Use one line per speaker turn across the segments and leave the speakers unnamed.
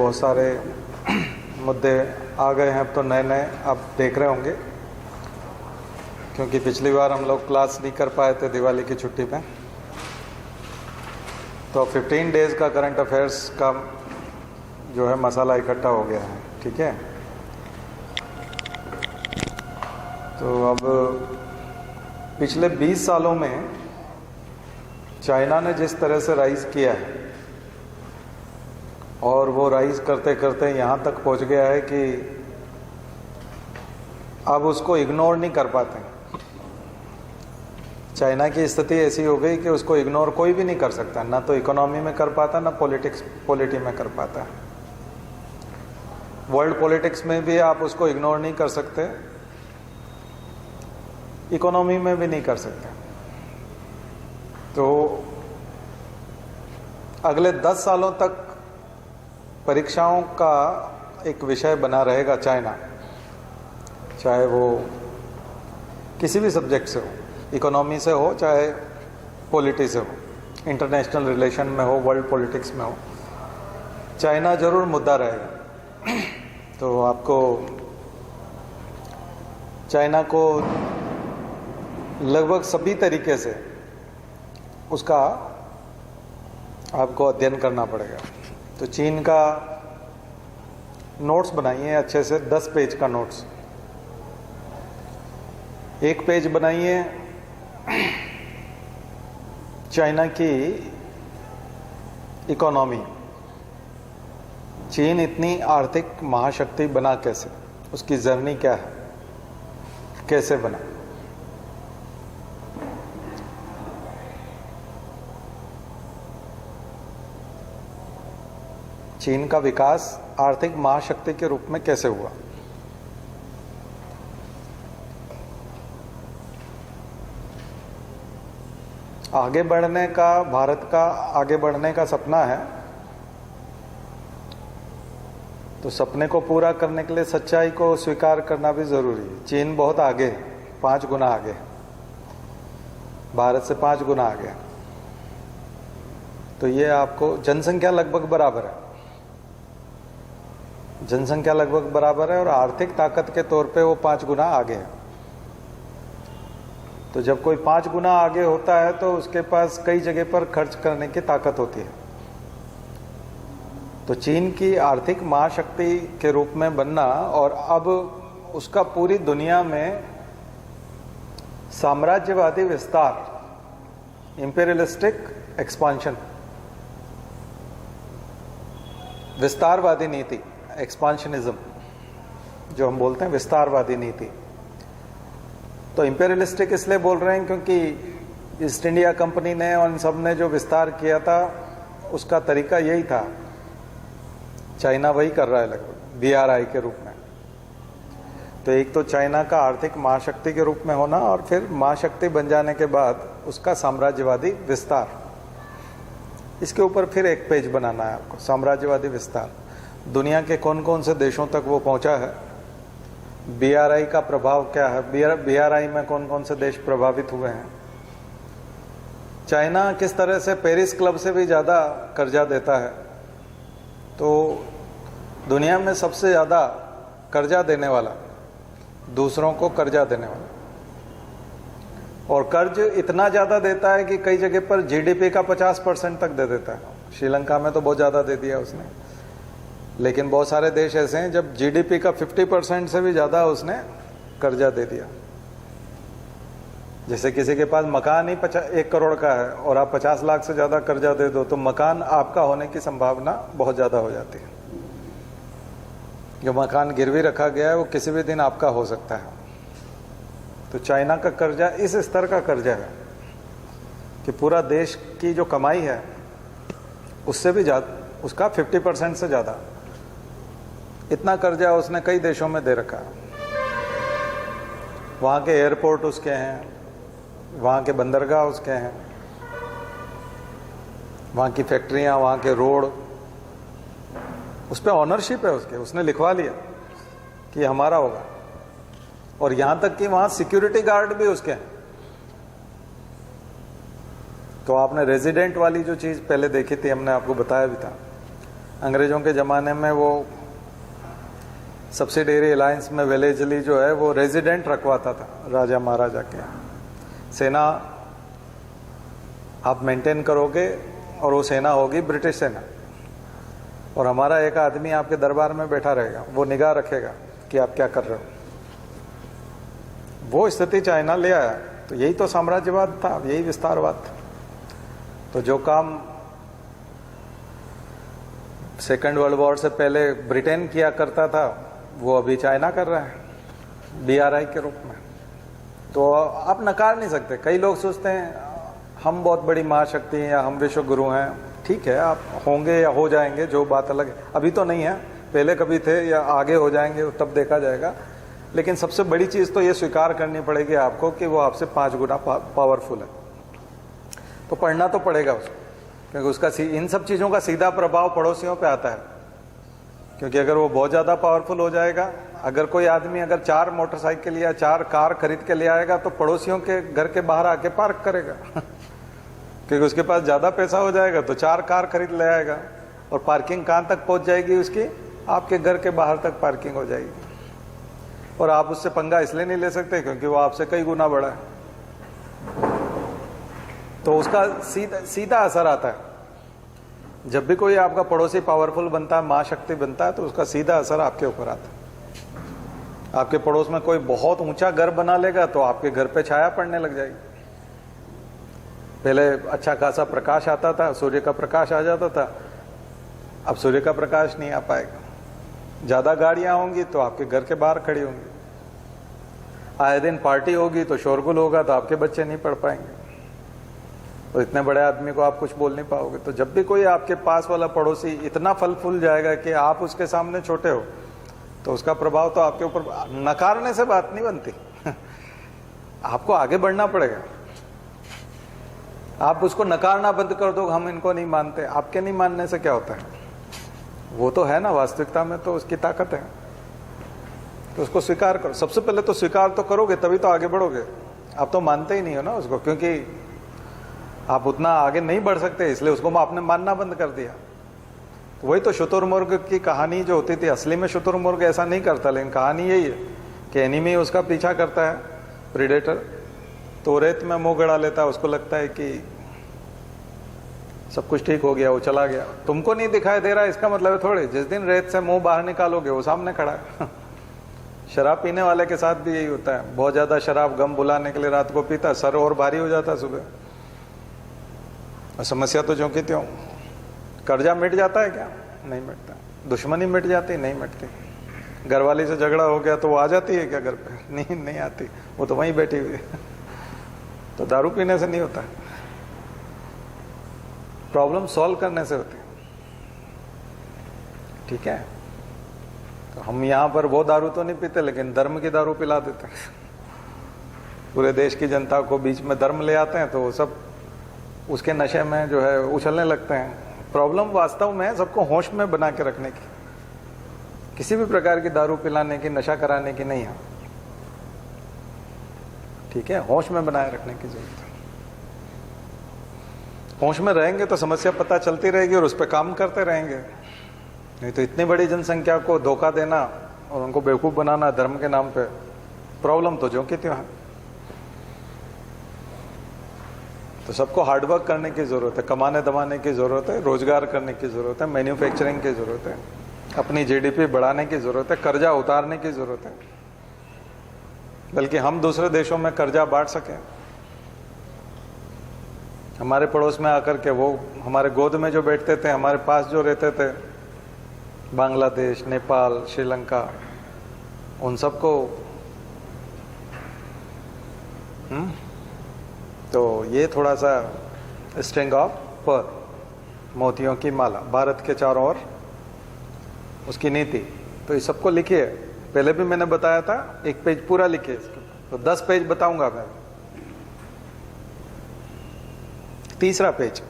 बहुत सारे मुद्दे आ गए हैं, अब तो नए नए आप देख रहे होंगे, क्योंकि पिछली बार हम लोग क्लास नहीं कर पाए थे दिवाली की छुट्टी पे। तो 15 डेज़ का करंट अफेयर्स का जो है मसाला इकट्ठा हो गया है, ठीक है। तो अब पिछले 20 सालों में चाइना ने जिस तरह से राइज किया है, और वो राइज करते करते यहाँ तक पहुँच गया है कि अब उसको इग्नोर नहीं कर पाते। चाइना की स्थिति ऐसी हो गई कि उसको इग्नोर कोई भी नहीं कर सकता, ना तो इकोनॉमी में कर पाता, ना पॉलिटी में कर पाता। वर्ल्ड पॉलिटिक्स में भी आप उसको इग्नोर नहीं कर सकते, इकोनॉमी में भी नहीं कर सकते। तो अगले 10 सालों तक परीक्षाओं का एक विषय बना रहेगा चाइना, चाहे वो किसी भी सब्जेक्ट से हो, इकोनॉमी से हो चाहे पॉलिटी से हो, इंटरनेशनल रिलेशन में हो, वर्ल्ड पॉलिटिक्स में हो, चाइना जरूर मुद्दा रहेगा। तो आपको चाइना को लगभग सभी तरीके से उसका आपको अध्ययन करना पड़ेगा। तो चीन का नोट्स बनाइए अच्छे से, 10 पेज का नोट्स। एक पेज बनाइए चाइना की इकोनॉमी, चीन इतनी आर्थिक महाशक्ति बना कैसे, उसकी जर्नी क्या है, कैसे बना। चीन का विकास आर्थिक महाशक्ति के रूप में कैसे हुआ। आगे बढ़ने का, भारत का आगे बढ़ने का सपना है, तो सपने को पूरा करने के लिए सच्चाई को स्वीकार करना भी जरूरी है। चीन बहुत आगे है, 5 गुना आगे है, भारत से 5 गुना आगे है। तो ये आपको, जनसंख्या लगभग बराबर है, जनसंख्या लगभग बराबर है, और आर्थिक ताकत के तौर पे वो 5 गुना आगे है। तो जब कोई 5 गुना आगे होता है तो उसके पास कई जगह पर खर्च करने की ताकत होती है। तो चीन की आर्थिक महाशक्ति के रूप में बनना, और अब उसका पूरी दुनिया में साम्राज्यवादी विस्तार, इंपीरियलिस्टिक एक्सपांशन, विस्तारवादी नीति, एक्सपांशनिज्म जो हम बोलते हैं, विस्तारवादी नीति। तो इंपीरियलिस्टिक इसलिए बोल रहे हैं क्योंकि ईस्ट इंडिया कंपनी ने और इन सब ने जो विस्तार किया था उसका तरीका यही था। चाइना वही कर रहा है लगभग BRI के रूप में। तो एक तो चाइना का आर्थिक महाशक्ति के रूप में होना, और फिर महाशक्ति बन जाने के बाद उसका साम्राज्यवादी विस्तार। इसके ऊपर फिर एक पेज बनाना है आपको, साम्राज्यवादी विस्तार। दुनिया के कौन कौन से देशों तक वो पहुंचा है, BRI का प्रभाव क्या है, BRI में कौन कौन से देश प्रभावित हुए हैं, चाइना किस तरह से पेरिस क्लब से भी ज़्यादा कर्जा देता है। तो दुनिया में सबसे ज़्यादा कर्जा देने वाला, दूसरों को कर्जा देने वाला, और कर्ज इतना ज़्यादा देता है कि कई जगह पर GDP का 50% तक दे देता है। श्रीलंका में तो बहुत ज़्यादा दे दिया उसने, लेकिन बहुत सारे देश ऐसे हैं जब GDP का 50% से भी ज़्यादा उसने कर्जा दे दिया। जैसे किसी के पास मकान ही 1 करोड़ का है और आप 50 लाख से ज़्यादा कर्जा दे दो, तो मकान आपका होने की संभावना बहुत ज़्यादा हो जाती है। जो मकान गिरवी रखा गया है वो किसी भी दिन आपका हो सकता है। तो चाइना का कर्जा इस स्तर का कर्जा है कि पूरा देश की जो कमाई है उससे भी ज़्यादा, उसका 50% से ज़्यादा, इतना कर्जा उसने कई देशों में दे रखा है। वहाँ के एयरपोर्ट उसके हैं, वहाँ के बंदरगाह उसके हैं, वहाँ की फैक्ट्रियाँ, वहाँ के रोड, उस पर ऑनरशिप है उसके, उसने लिखवा लिया कि हमारा होगा। और यहाँ तक कि वहाँ सिक्योरिटी गार्ड भी उसके हैं। तो आपने रेजिडेंट वाली जो चीज़ पहले देखी थी, हमने आपको बताया भी था, अंग्रेजों के ज़माने में वो सब्सिडियरी अलायंस में विलेजली जो है वो रेजिडेंट रखवाता था राजा महाराजा के। सेना आप मेंटेन करोगे और वो सेना होगी ब्रिटिश सेना, और हमारा एक आदमी आपके दरबार में बैठा रहेगा, वो निगाह रखेगा कि आप क्या कर रहे हो। वो स्थिति चाइना ले आया। तो यही तो साम्राज्यवाद था, यही विस्तारवाद था। तो जो काम सेकेंड वर्ल्ड वॉर से पहले ब्रिटेन किया करता था वो अभी चाइना कर रहा है BRI के रूप में। तो आप नकार नहीं सकते। कई लोग सोचते हैं हम बहुत बड़ी महाशक्ति हैं या हम विश्व गुरु हैं। ठीक है, आप होंगे या हो जाएंगे, जो बात अलग है। अभी तो नहीं है, पहले कभी थे या आगे हो जाएंगे तब देखा जाएगा। लेकिन सबसे बड़ी चीज़ तो ये स्वीकार करनी पड़ेगी आपको कि वो आपसे 5 गुना पावरफुल है। तो पढ़ना तो पड़ेगा उसको, क्योंकि उसका इन सब चीज़ों का सीधा प्रभाव पड़ोसियों पे आता है। क्योंकि अगर वो बहुत ज़्यादा पावरफुल हो जाएगा, अगर कोई आदमी अगर 4 मोटरसाइकिल या 4 कार खरीद के ले आएगा तो पड़ोसियों के घर के बाहर आके पार्क करेगा क्योंकि उसके पास ज़्यादा पैसा हो जाएगा तो 4 कार खरीद ले आएगा, और पार्किंग कहाँ तक पहुँच जाएगी उसकी? आपके घर के बाहर तक पार्किंग हो जाएगी। और आप उससे पंगा इसलिए नहीं ले सकते क्योंकि वो आपसे कई गुना बड़ा है। तो उसका सीधा असर आता है। जब भी कोई आपका पड़ोसी पावरफुल बनता है, महाशक्ति बनता है, तो उसका सीधा असर आपके ऊपर आता है। आपके पड़ोस में कोई बहुत ऊंचा घर बना लेगा तो आपके घर पे छाया पड़ने लग जाएगी। पहले अच्छा खासा प्रकाश आता था, सूर्य का प्रकाश आ जाता था, अब सूर्य का प्रकाश नहीं आ पाएगा। ज़्यादा गाड़ियाँ होंगी तो आपके घर के बाहर खड़ी होंगी। आए दिन पार्टी होगी तो शोरगुल होगा तो आपके बच्चे नहीं पढ़ पाएंगे। तो इतने बड़े आदमी को आप कुछ बोल नहीं पाओगे। तो जब भी कोई आपके पास वाला पड़ोसी इतना फल फूल जाएगा कि आप उसके सामने छोटे हो, तो उसका प्रभाव तो आपके ऊपर। नकारने से बात नहीं बनती आपको आगे बढ़ना पड़ेगा। आप उसको नकारना बंद कर दो, हम इनको नहीं मानते। आपके नहीं मानने से क्या होता है? वो तो है ना, वास्तविकता में तो उसकी ताकत है। तो उसको स्वीकार करो। सबसे पहले तो स्वीकार तो करोगे तभी तो आगे बढ़ोगे। आप तो मानते ही नहीं हो ना उसको, क्योंकि आप उतना आगे नहीं बढ़ सकते, इसलिए उसको आपने मानना बंद कर दिया। तो वही तो शुतुरमुर्ग की कहानी जो होती थी। असली में शुतुरमुर्ग ऐसा नहीं करता, लेकिन कहानी यही है कि एनिमी उसका पीछा करता है, प्रीडेटर। तो रेत में मुंह गड़ा लेता है, उसको लगता है कि सब कुछ ठीक हो गया, वो चला गया। तुमको नहीं दिखाई दे रहा, इसका मतलब है थोड़े जिस दिन रेत से मुंह बाहर निकालोगे वो सामने खड़ा है शराब पीने वाले के साथ भी यही होता है। बहुत ज्यादा शराब गम बुलाने के लिए रात को पीता, सर और भारी हो जाता सुबह। और समस्या तो जो कि त्यों। कर्जा मिट जाता है क्या? नहीं मिटता। दुश्मनी मिट जाती? नहीं मिटती। घरवाली से झगड़ा हो गया तो वो आ जाती है क्या घर पे? नहीं आती, वो तो वहीं बैठी हुई है तो दारू पीने से नहीं होता, प्रॉब्लम सॉल्व करने से होती है। ठीक है, तो हम यहाँ पर वो दारू तो नहीं पीते, लेकिन धर्म की दारू पिला देते हैं पूरे देश की जनता को। बीच में धर्म ले आते हैं तो वो सब उसके नशे में जो है उछलने लगते हैं। प्रॉब्लम वास्तव में सबको होश में बना के रखने की, किसी भी प्रकार की दारू पिलाने की, नशा कराने की नहीं है। ठीक है, होश में बनाए रखने की जरूरत है। होश में रहेंगे तो समस्या पता चलती रहेगी और उस पर काम करते रहेंगे। नहीं तो इतनी बड़ी जनसंख्या को धोखा देना और उनको बेवकूफ बनाना धर्म के नाम पे, प्रॉब्लम तो जो कि त्यों है। तो सबको हार्डवर्क करने की जरूरत है, कमाने दमाने की जरूरत है, रोजगार करने की जरूरत है, मैन्युफैक्चरिंग की जरूरत है, अपनी जीडीपी बढ़ाने की जरूरत है, कर्जा उतारने की जरूरत है, बल्कि हम दूसरे देशों में कर्जा बांट सकें। हमारे पड़ोस में आकर के वो हमारे गोद में जो बैठते थे, हमारे पास जो रहते थे, बांग्लादेश, नेपाल, श्रीलंका, उन सबको तो ये थोड़ा सा स्ट्रिंग ऑफ पर्ल, मोतियों की माला, भारत के चारों ओर उसकी नीति। तो ये सबको लिखिए। पहले भी मैंने बताया था, एक पेज पूरा लिखिए। तो 10 पेज बताऊंगा मैं। तीसरा पेज,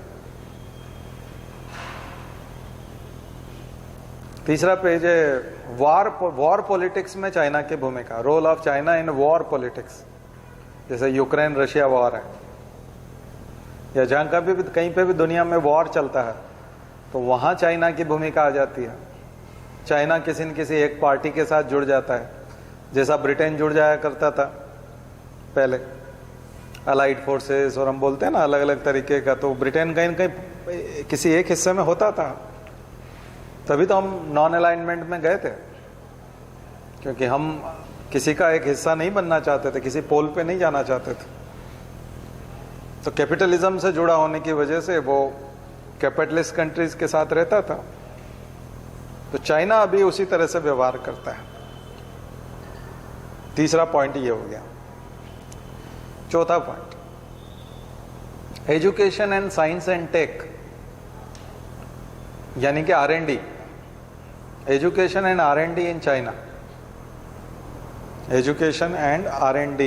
तीसरा पेज है वॉर पॉलिटिक्स में चाइना की भूमिका, role of China in war politics. जैसे यूक्रेन रशिया वॉर है, या जहां का भी कहीं पे भी दुनिया में वॉर चलता है, तो वहाँ चाइना की भूमिका आ जाती है। चाइना किसी न किसी एक पार्टी के साथ जुड़ जाता है, जैसा ब्रिटेन जुड़ जाया करता था पहले, अलाइड फोर्सेस, और हम बोलते हैं ना अलग अलग तरीके का। तो ब्रिटेन कहीं न कहीं किसी एक हिस्से में होता था, तभी तो हम नॉन अलाइनमेंट में गए थे, क्योंकि हम किसी का एक हिस्सा नहीं बनना चाहते थे, किसी पोल पे नहीं जाना चाहते थे। तो कैपिटलिज्म से जुड़ा होने की वजह से वो कैपिटलिस्ट कंट्रीज के साथ रहता था। तो चाइना अभी उसी तरह से व्यवहार करता है। तीसरा पॉइंट ये हो गया। चौथा point, education and science and tech, यानी कि R&D, education and R&D in China, education and R&D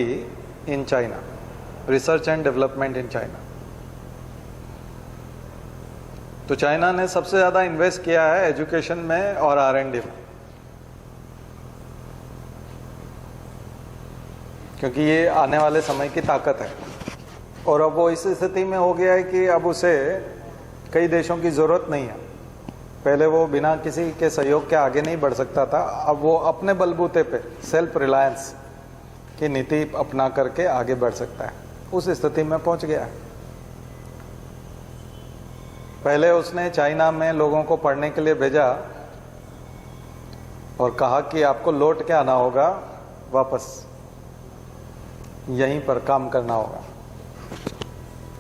in China, research and development in China. तो चाइना ने सबसे ज्यादा इन्वेस्ट किया है एजुकेशन में और R&D में, क्योंकि ये आने वाले समय की ताकत है। और अब वो इस स्थिति में हो गया है कि अब उसे कई देशों की जरूरत नहीं है। पहले वो बिना किसी के सहयोग के आगे नहीं बढ़ सकता था, अब वो अपने बलबूते पे सेल्फ रिलायंस की नीति अपना करके आगे बढ़ सकता है। उस स्थिति में पहुंच गया है। पहले उसने चाइना में लोगों को पढ़ने के लिए भेजा और कहा कि आपको लौट के आना होगा, वापस यहीं पर काम करना होगा।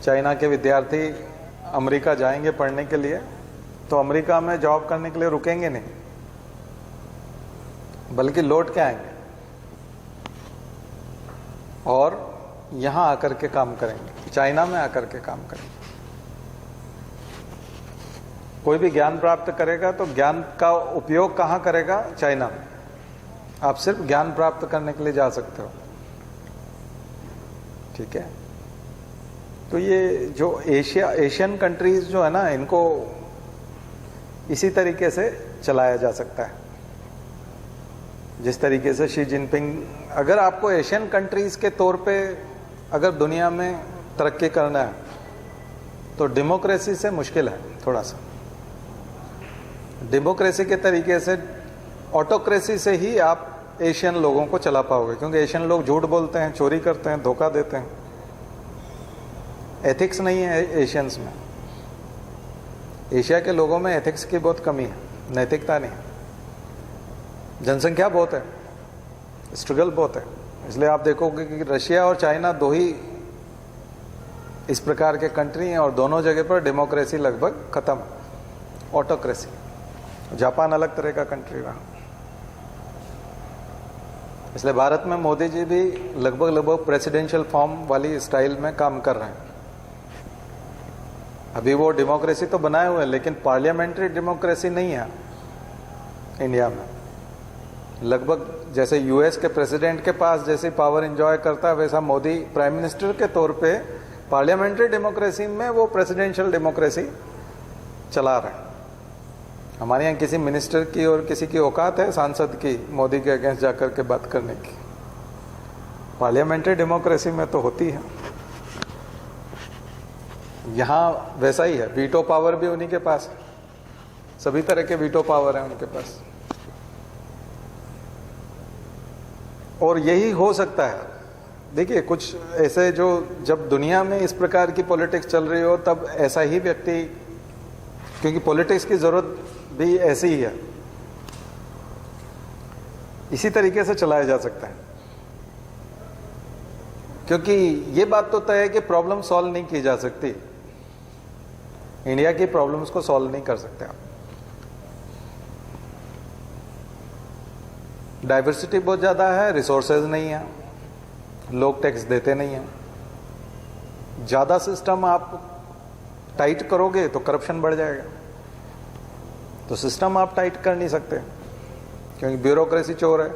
चाइना के विद्यार्थी अमेरिका जाएंगे पढ़ने के लिए, तो अमेरिका में जॉब करने के लिए रुकेंगे नहीं, बल्कि लौट के आएंगे और यहां आकर के काम करेंगे, चाइना में आकर के काम करेंगे। कोई भी ज्ञान प्राप्त करेगा तो ज्ञान का उपयोग कहां करेगा? चाइना में। आप सिर्फ ज्ञान प्राप्त करने के लिए जा सकते हो, ठीक है। तो ये जो एशियन कंट्रीज जो है ना, इनको इसी तरीके से चलाया जा सकता है, जिस तरीके से शी जिनपिंग। अगर आपको एशियन कंट्रीज के तौर पे अगर दुनिया में तरक्की करना है तो डेमोक्रेसी से मुश्किल है थोड़ा सा। डेमोक्रेसी के तरीके से, ऑटोक्रेसी से ही आप एशियन लोगों को चला पाओगे, क्योंकि एशियन लोग झूठ बोलते हैं, चोरी करते हैं, धोखा देते हैं। एथिक्स नहीं है एशियंस में। एशिया के लोगों में एथिक्स की बहुत कमी है, नैतिकता नहीं है। जनसंख्या बहुत है, स्ट्रगल बहुत है। इसलिए आप देखोगे कि रशिया और चाइना दो ही इस प्रकार के कंट्री हैं और दोनों जगह पर डेमोक्रेसी लगभग खत्म, ऑटोक्रेसी। जापान अलग तरह का कंट्री रहा। इसलिए भारत में मोदी जी भी लगभग प्रेसिडेंशियल फॉर्म वाली स्टाइल में काम कर रहे हैं। अभी वो डेमोक्रेसी तो बनाए हुए हैं, लेकिन पार्लियामेंट्री डेमोक्रेसी नहीं है इंडिया में। लगभग जैसे यूएस के प्रेसिडेंट के पास जैसी पावर एंजॉय करता है, वैसा मोदी प्राइम मिनिस्टर के तौर पे पार्लियामेंट्री डेमोक्रेसी में वो प्रेसिडेंशियल डेमोक्रेसी चला रहे हैं। हमारे यहाँ किसी मिनिस्टर की और किसी की औकात है सांसद की मोदी के अगेंस्ट जाकर के बात करने की? पार्लियामेंट्री डेमोक्रेसी में तो होती है। यहाँ वैसा ही है, वीटो पावर भी उन्हीं के पास है, सभी तरह के वीटो पावर है उनके पास। और यही हो सकता है। देखिए, कुछ ऐसे जो जब दुनिया में इस प्रकार की पॉलिटिक्स चल रही हो, तब ऐसा ही व्यक्ति, क्योंकि पॉलिटिक्स की जरूरत भी ऐसी ही है, इसी तरीके से चलाया जा सकता है। क्योंकि ये बात तो तय है कि प्रॉब्लम सॉल्व नहीं की जा सकती, इंडिया की प्रॉब्लम्स को सॉल्व नहीं कर सकते आप। डाइवर्सिटी बहुत ज़्यादा है, रिसोर्सेज नहीं है, लोग टैक्स देते नहीं हैं। ज़्यादा सिस्टम आप टाइट करोगे तो करप्शन बढ़ जाएगा। तो सिस्टम आप टाइट कर नहीं सकते, क्योंकि ब्यूरोक्रेसी चोर है,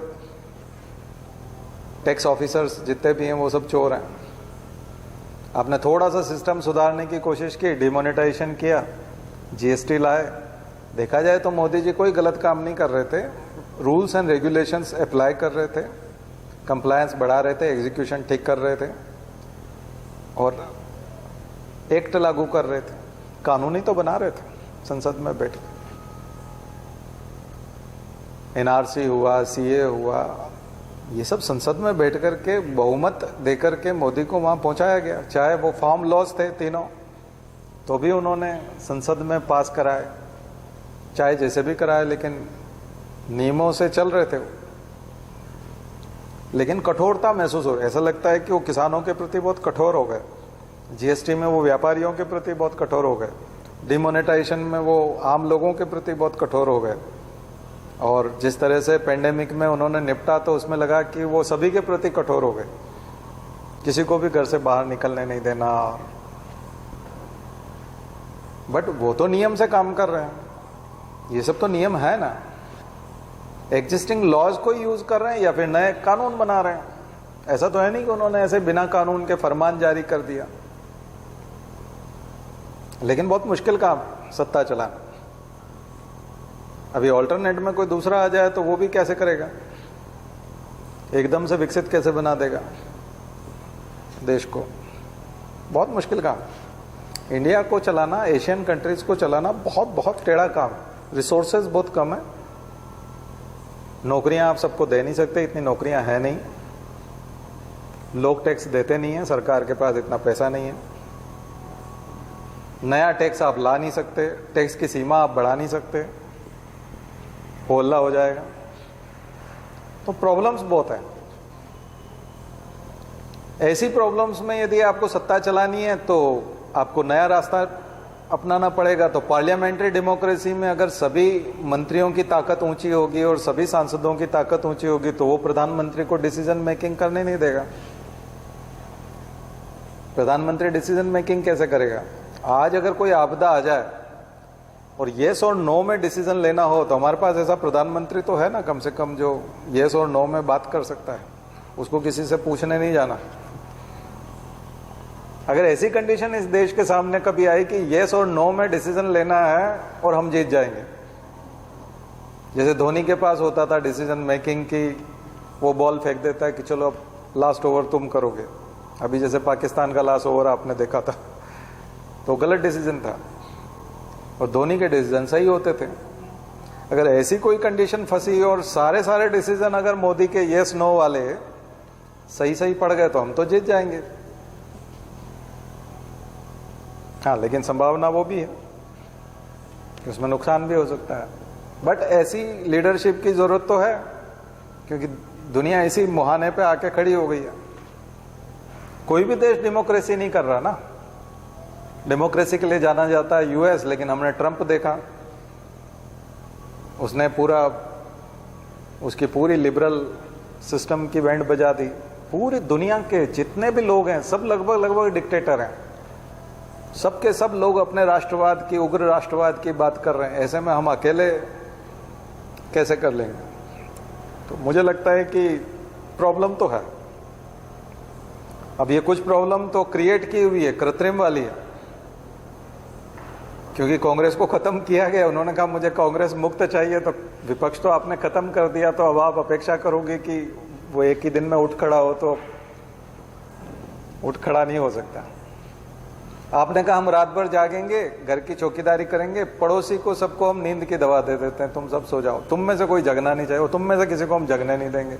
टैक्स ऑफिसर्स जितने भी हैं वो सब चोर हैं। आपने थोड़ा सा सिस्टम सुधारने की कोशिश की, डिमोनेटाइजेशन किया, जीएसटी लाए, देखा जाए तो मोदी जी कोई गलत काम नहीं कर रहे थे। रूल्स एंड रेगुलेशंस अप्लाई कर रहे थे, कंप्लायंस बढ़ा रहे थे, एग्जीक्यूशन ठीक कर रहे थे और एक्ट लागू कर रहे थे, कानूनी तो बना रहे थे। संसद में बैठ के। एनआरसी हुआ, सीए हुआ, ये सब संसद में बैठ कर के बहुमत देकर के मोदी को वहां पहुंचाया गया। चाहे वो फार्म लॉज थे तीनों, तो भी उन्होंने संसद में पास कराए, चाहे जैसे भी कराए, लेकिन नियमों से चल रहे थे वो। लेकिन कठोरता महसूस हो रही है, ऐसा लगता है कि वो किसानों के प्रति बहुत कठोर हो गए, जीएसटी में वो व्यापारियों के प्रति बहुत कठोर हो गए, डिमोनेटाइजेशन में वो आम लोगों के प्रति बहुत कठोर हो गए, और जिस तरह से पेंडेमिक में उन्होंने निपटा तो उसमें लगा कि वो सभी के प्रति कठोर हो गए, किसी को भी घर से बाहर निकलने नहीं देना। बट वो तो नियम से काम कर रहे हैं, ये सब तो नियम है ना। एग्जिस्टिंग लॉज को यूज कर रहे हैं या फिर नए कानून बना रहे हैं। ऐसा तो है नहीं कि उन्होंने ऐसे बिना कानून के फरमान जारी कर दिया। लेकिन बहुत मुश्किल काम सत्ता चलाना। अभी ऑल्टरनेट में कोई दूसरा आ जाए तो वो भी कैसे करेगा, एकदम से विकसित कैसे बना देगा देश को, बहुत मुश्किल काम। इंडिया को चलाना, एशियन कंट्रीज को चलाना बहुत बहुत टेढ़ा काम। रिसोर्सेज बहुत कम है, नौकरियां आप सबको दे नहीं सकते, इतनी नौकरियां हैं नहीं, लोग टैक्स देते नहीं है, सरकार के पास इतना पैसा नहीं है, नया टैक्स आप ला नहीं सकते, टैक्स की सीमा आप बढ़ा नहीं सकते, होल्ला हो जाएगा। तो प्रॉब्लम्स बहुत है। ऐसी प्रॉब्लम्स में यदि आपको सत्ता चलानी है तो आपको नया रास्ता अपनाना पड़ेगा। तो पार्लियामेंट्री डेमोक्रेसी में अगर सभी मंत्रियों की ताकत ऊंची होगी और सभी सांसदों की ताकत ऊंची होगी तो वो प्रधानमंत्री को डिसीजन मेकिंग करने नहीं देगा। प्रधानमंत्री डिसीजन मेकिंग कैसे करेगा? आज अगर कोई आपदा आ जाए और येस और नो में डिसीजन लेना हो तो हमारे पास ऐसा प्रधानमंत्री तो है ना, कम से कम जो येस और नो में बात कर सकता है, उसको किसी से पूछने नहीं जाना। अगर ऐसी कंडीशन इस देश के सामने कभी आई कि येस और नो में डिसीजन लेना है और हम जीत जाएंगे, जैसे धोनी के पास होता था डिसीजन मेकिंग की, वो बॉल फेंक देता है कि चलो अब लास्ट ओवर तुम करोगे। अभी जैसे पाकिस्तान का लास्ट ओवर आपने देखा था, तो गलत डिसीजन था और धोनी के डिसीजन सही होते थे। अगर ऐसी कोई कंडीशन फंसी और सारे डिसीजन अगर मोदी के येस नो वाले सही पड़ गए तो हम तो जीत जाएंगे। हाँ, लेकिन संभावना वो भी है, उसमें नुकसान भी हो सकता है। बट ऐसी लीडरशिप की जरूरत तो है, क्योंकि दुनिया इसी मुहाने पे आके खड़ी हो गई है। कोई भी देश डेमोक्रेसी नहीं कर रहा ना। डेमोक्रेसी के लिए जाना जाता है यूएस, लेकिन हमने ट्रंप देखा, उसने उसकी पूरी लिबरल सिस्टम की बैंड बजा दी। पूरी दुनिया के जितने भी लोग हैं सब लगभग डिक्टेटर हैं, सबके सब लोग अपने राष्ट्रवाद की, उग्र राष्ट्रवाद की बात कर रहे हैं। ऐसे में हम अकेले कैसे कर लेंगे? तो मुझे लगता है कि प्रॉब्लम तो है। अब ये कुछ प्रॉब्लम तो क्रिएट की हुई है, कृत्रिम वाली है, क्योंकि कांग्रेस को खत्म किया गया। उन्होंने कहा मुझे कांग्रेस मुक्त चाहिए, तो विपक्ष तो आपने खत्म कर दिया, तो अब आप अपेक्षा करोगे कि वो एक ही दिन में उठ खड़ा हो, तो उठ खड़ा नहीं हो सकता। आपने कहा हम रात भर जागेंगे, घर की चौकीदारी करेंगे, पड़ोसी को सबको हम नींद की दवा दे देते हैं, तुम सब सो जाओ, तुम में से कोई जगना नहीं चाहिए, तुम में से किसी को हम जगने नहीं देंगे।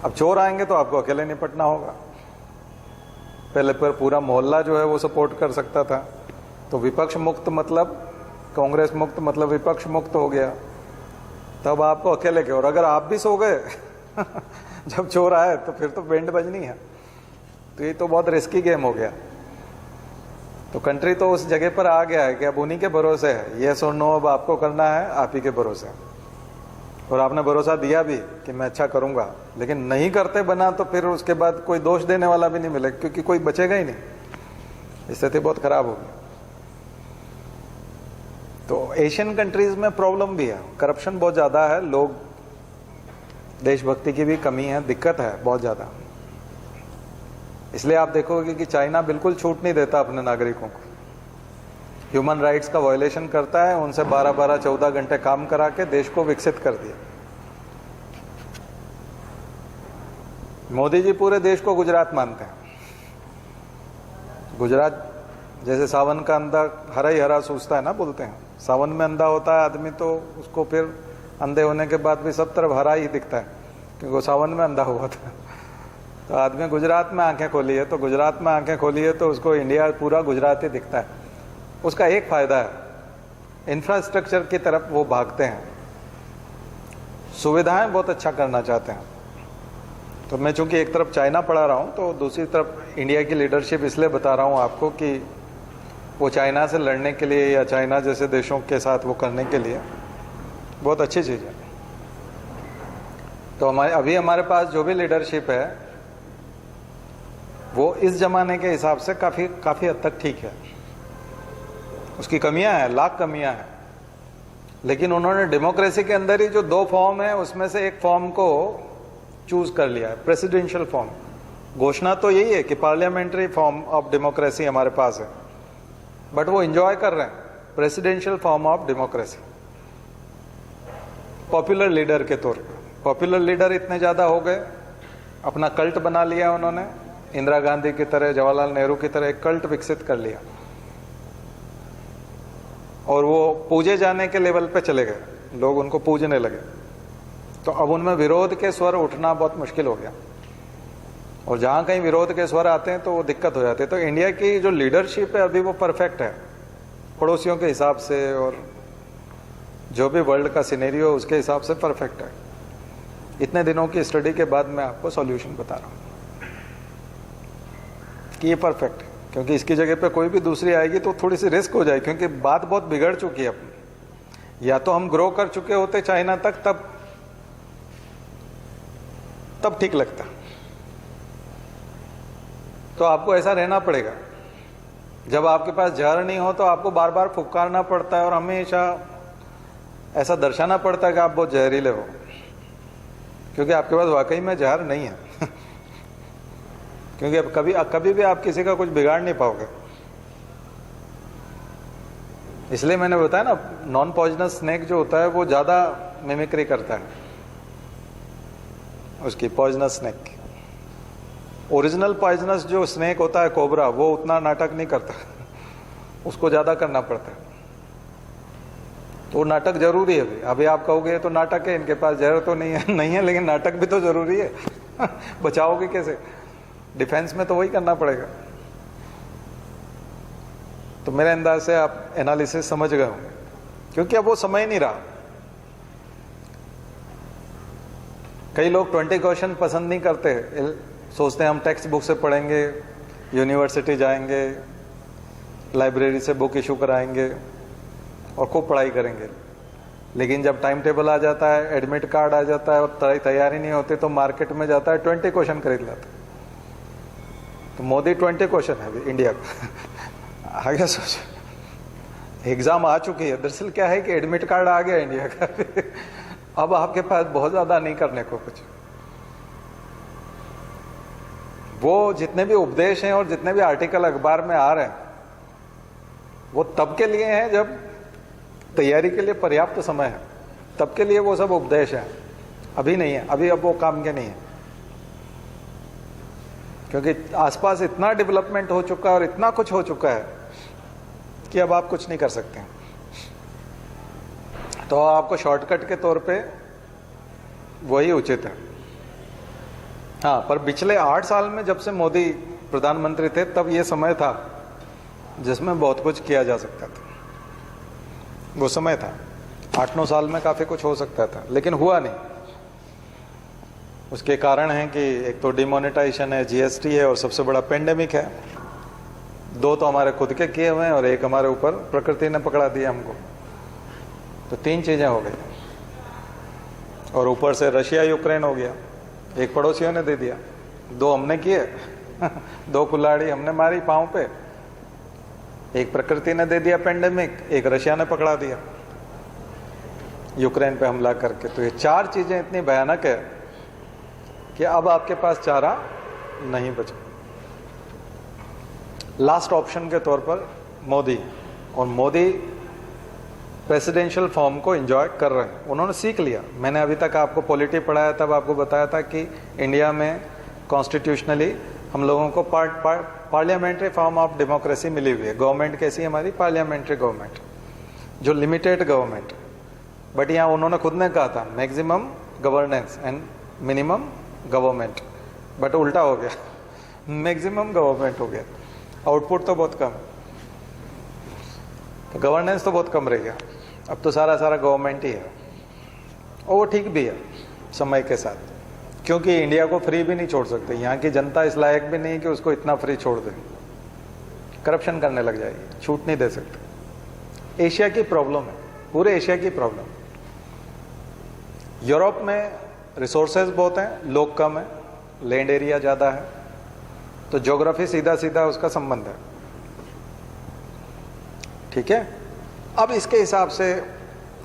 अब चोर आएंगे तो आपको अकेले निपटना होगा। पहले पर पूरा मोहल्ला जो है वो सपोर्ट कर सकता था, तो विपक्ष मुक्त मतलब कांग्रेस मुक्त मतलब विपक्ष मुक्त हो गया। तब आपको अकेले के, और अगर आप भी सो गए जब चोर आए तो फिर तो बैंड बजनी है। तो ये तो बहुत रिस्की गेम हो गया। तो कंट्री तो उस जगह पर आ गया है कि अब उन्हीं के भरोसे है, येस और नो अब आपको करना है, आप ही के भरोसे। और आपने भरोसा दिया भी कि मैं अच्छा करूंगा, लेकिन नहीं करते बना तो फिर उसके बाद कोई दोष देने वाला भी नहीं मिलेगा, क्योंकि कोई बचेगा ही नहीं। स्थिति बहुत खराब होगी। तो एशियन कंट्रीज में प्रॉब्लम भी है, करप्शन बहुत ज्यादा है, लोग देशभक्ति की भी कमी है, दिक्कत है बहुत ज्यादा। इसलिए आप देखोगे कि चाइना बिल्कुल छूट नहीं देता अपने नागरिकों को, ह्यूमन राइट्स का वायलेशन करता है, उनसे 12-14 घंटे काम करा के देश को विकसित कर दिया। मोदी जी पूरे देश को गुजरात मानते हैं। गुजरात जैसे सावन का अंधा हरा ही हरा सूझता है ना, बोलते हैं सावन में अंधा होता है आदमी तो उसको फिर अंधे होने के बाद भी सब तरफ हरा ही दिखता है, क्योंकि वो सावन में अंधा हुआ था। तो आदमी गुजरात में आंखें खोली है, तो गुजरात में आंखें खोली है तो उसको इंडिया पूरा गुजरात ही दिखता है। उसका एक फायदा है, इंफ्रास्ट्रक्चर की तरफ वो भागते हैं, सुविधाएं बहुत अच्छा करना चाहते हैं। तो मैं चूंकि एक तरफ चाइना पढ़ा रहा हूं, तो दूसरी तरफ इंडिया की लीडरशिप इसलिए बता रहा हूं आपको कि वो चाइना से लड़ने के लिए या चाइना जैसे देशों के साथ वो करने के लिए बहुत अच्छी चीज़ है। तो हमारे पास जो भी लीडरशिप है वो इस जमाने के हिसाब से काफ़ी हद तक ठीक है। उसकी कमियां हैं, लाख कमियां हैं, लेकिन उन्होंने डेमोक्रेसी के अंदर ही जो 2 फॉर्म है उसमें से एक फॉर्म को चूज कर लिया है, प्रेसिडेंशियल फॉर्म। घोषणा तो यही है कि पार्लियामेंट्री फॉर्म ऑफ डेमोक्रेसी हमारे पास है, बट वो एंजॉय कर रहे हैं presidential form of democracy popular leader के तौर पे। पॉपुलर लीडर इतने ज्यादा हो गए, अपना कल्ट बना लिया उन्होंने, इंदिरा गांधी की तरह, जवाहरलाल नेहरू की तरह एक कल्ट विकसित कर लिया और वो पूजे जाने के लेवल पे चले गए, लोग उनको पूजने लगे। तो अब उनमें विरोध के स्वर उठना बहुत मुश्किल हो गया, और जहां कहीं विरोध के स्वर आते हैं तो वो दिक्कत हो जाती है। तो इंडिया की जो लीडरशिप है अभी वो परफेक्ट है पड़ोसियों के हिसाब से, और जो भी वर्ल्ड का सिनेरियो उसके हिसाब से परफेक्ट है। इतने दिनों की स्टडी के बाद मैं आपको सॉल्यूशन बता रहा हूं कि ये परफेक्ट है, क्योंकि इसकी जगह पे कोई भी दूसरी आएगी तो थोड़ी सी रिस्क हो जाए, क्योंकि बात बहुत बिगड़ चुकी है अपनी। या तो हम ग्रो कर चुके होते चाइना तक, तब ठीक लगता। तो आपको ऐसा रहना पड़ेगा, जब आपके पास जहर नहीं हो तो आपको बार बार फुकारना पड़ता है और हमेशा ऐसा दर्शाना पड़ता है कि आप बहुत जहरीले हो, क्योंकि आपके पास वाकई में जहर नहीं है। क्योंकि अब कभी भी आप किसी का कुछ बिगाड़ नहीं पाओगे। इसलिए मैंने बताया ना, नॉन पॉइजनस स्नेक जो होता है वो ज्यादा मिमिक्री करता है उसकी, पॉइजनस स्नेक। ओरिजिनल पॉइजनस जो स्नेक होता है कोबरा, वो उतना नाटक नहीं करता, उसको ज्यादा करना पड़ता है। तो नाटक जरूरी है। अभी आप कहोगे तो नाटक है, इनके पास जहर तो नहीं है, लेकिन नाटक भी तो जरूरी है। बचाओगे कैसे? डिफेंस में तो वही करना पड़ेगा। तो मेरे अंदाज से आप एनालिसिस समझ गए होंगे, क्योंकि अब वो समय नहीं रहा। कई लोग 20 क्वेश्चन पसंद नहीं करते, सोचते हैं हम टेक्स्ट बुक से पढ़ेंगे, यूनिवर्सिटी जाएंगे, लाइब्रेरी से बुक इशू कराएंगे और खूब पढ़ाई करेंगे। लेकिन जब टाइम टेबल आ जाता है, एडमिट कार्ड आ जाता है और तैयारी नहीं होती, तो मार्केट में जाता है 20 क्वेश्चन खरीद लाता है। तो मोदी 20 क्वेश्चन है इंडिया का। आगे सोचो, एग्जाम आ चुकी है। दरअसल क्या है कि एडमिट कार्ड आ गया इंडिया का। अब आपके पास बहुत ज्यादा नहीं करने को कुछ। वो जितने भी उपदेश हैं और जितने भी आर्टिकल अखबार में आ रहे हैं, वो तब के लिए हैं जब तैयारी के लिए पर्याप्त समय है, तब के लिए वो सब उपदेश है। अभी नहीं है, अभी अब वो काम के नहीं है, क्योंकि आसपास इतना डेवलपमेंट हो चुका है और इतना कुछ हो चुका है कि अब आप कुछ नहीं कर सकते हैं। तो आपको शॉर्टकट के तौर पे वही उचित है। हाँ, पर पिछले 8 साल में जब से मोदी प्रधानमंत्री थे, तब ये समय था जिसमें बहुत कुछ किया जा सकता था। वो समय था, 8-9 साल में काफी कुछ हो सकता था, लेकिन हुआ नहीं। उसके कारण है कि एक तो डिमोनेटाइजेशन है, जीएसटी है, और सबसे बड़ा पेंडेमिक है। 2 तो हमारे खुद के किए हुए हैं और एक हमारे ऊपर प्रकृति ने पकड़ा दिया हमको। तो 3 चीजें हो गई, और ऊपर से रशिया यूक्रेन हो गया। एक पड़ोसियों ने दे दिया, 2 हमने किए। 2 कुल्हाड़ी हमने मारी पांव पे। एक प्रकृति ने दे दिया पेंडेमिक, एक रशिया ने पकड़ा दिया यूक्रेन पे हमला करके। तो ये 4 चीजें इतनी भयानक है कि अब आपके पास चारा नहीं बचा। लास्ट ऑप्शन के तौर पर मोदी, और मोदी प्रेसिडेंशियल फॉर्म को एंजॉय कर रहे हैं। उन्होंने सीख लिया। मैंने अभी तक आपको पॉलिटी पढ़ाया, तब आपको बताया था कि इंडिया में कॉन्स्टिट्यूशनली हम लोगों को पार्लियामेंट्री फॉर्म ऑफ डेमोक्रेसी मिली हुई है। गवर्नमेंट कैसी है हमारी? पार्लियामेंट्री गवर्नमेंट, जो लिमिटेड गवर्नमेंट। बट यहाँ उन्होंने खुद ने कहा था maximum governance and minimum government, but उल्टा हो गया, मैक्सिमम गवर्नमेंट हो गया, आउटपुट तो बहुत कम, तो गवर्नेंस तो बहुत कम रह गया। अब तो सारा गवर्नमेंट ही है, और वो ठीक भी है समय के साथ, क्योंकि इंडिया को फ्री भी नहीं छोड़ सकते। यहाँ की जनता इस लायक भी नहीं कि उसको इतना फ्री छोड़ दे, करप्शन करने लग जाएगी, छूट नहीं दे सकते। एशिया की प्रॉब्लम है, पूरे एशिया की प्रॉब्लम। यूरोप में रिसोर्सेज बहुत हैं, लोग कम है, लैंड एरिया ज़्यादा है, तो ज्योग्राफी सीधा सीधा उसका संबंध है। ठीक है, अब इसके हिसाब से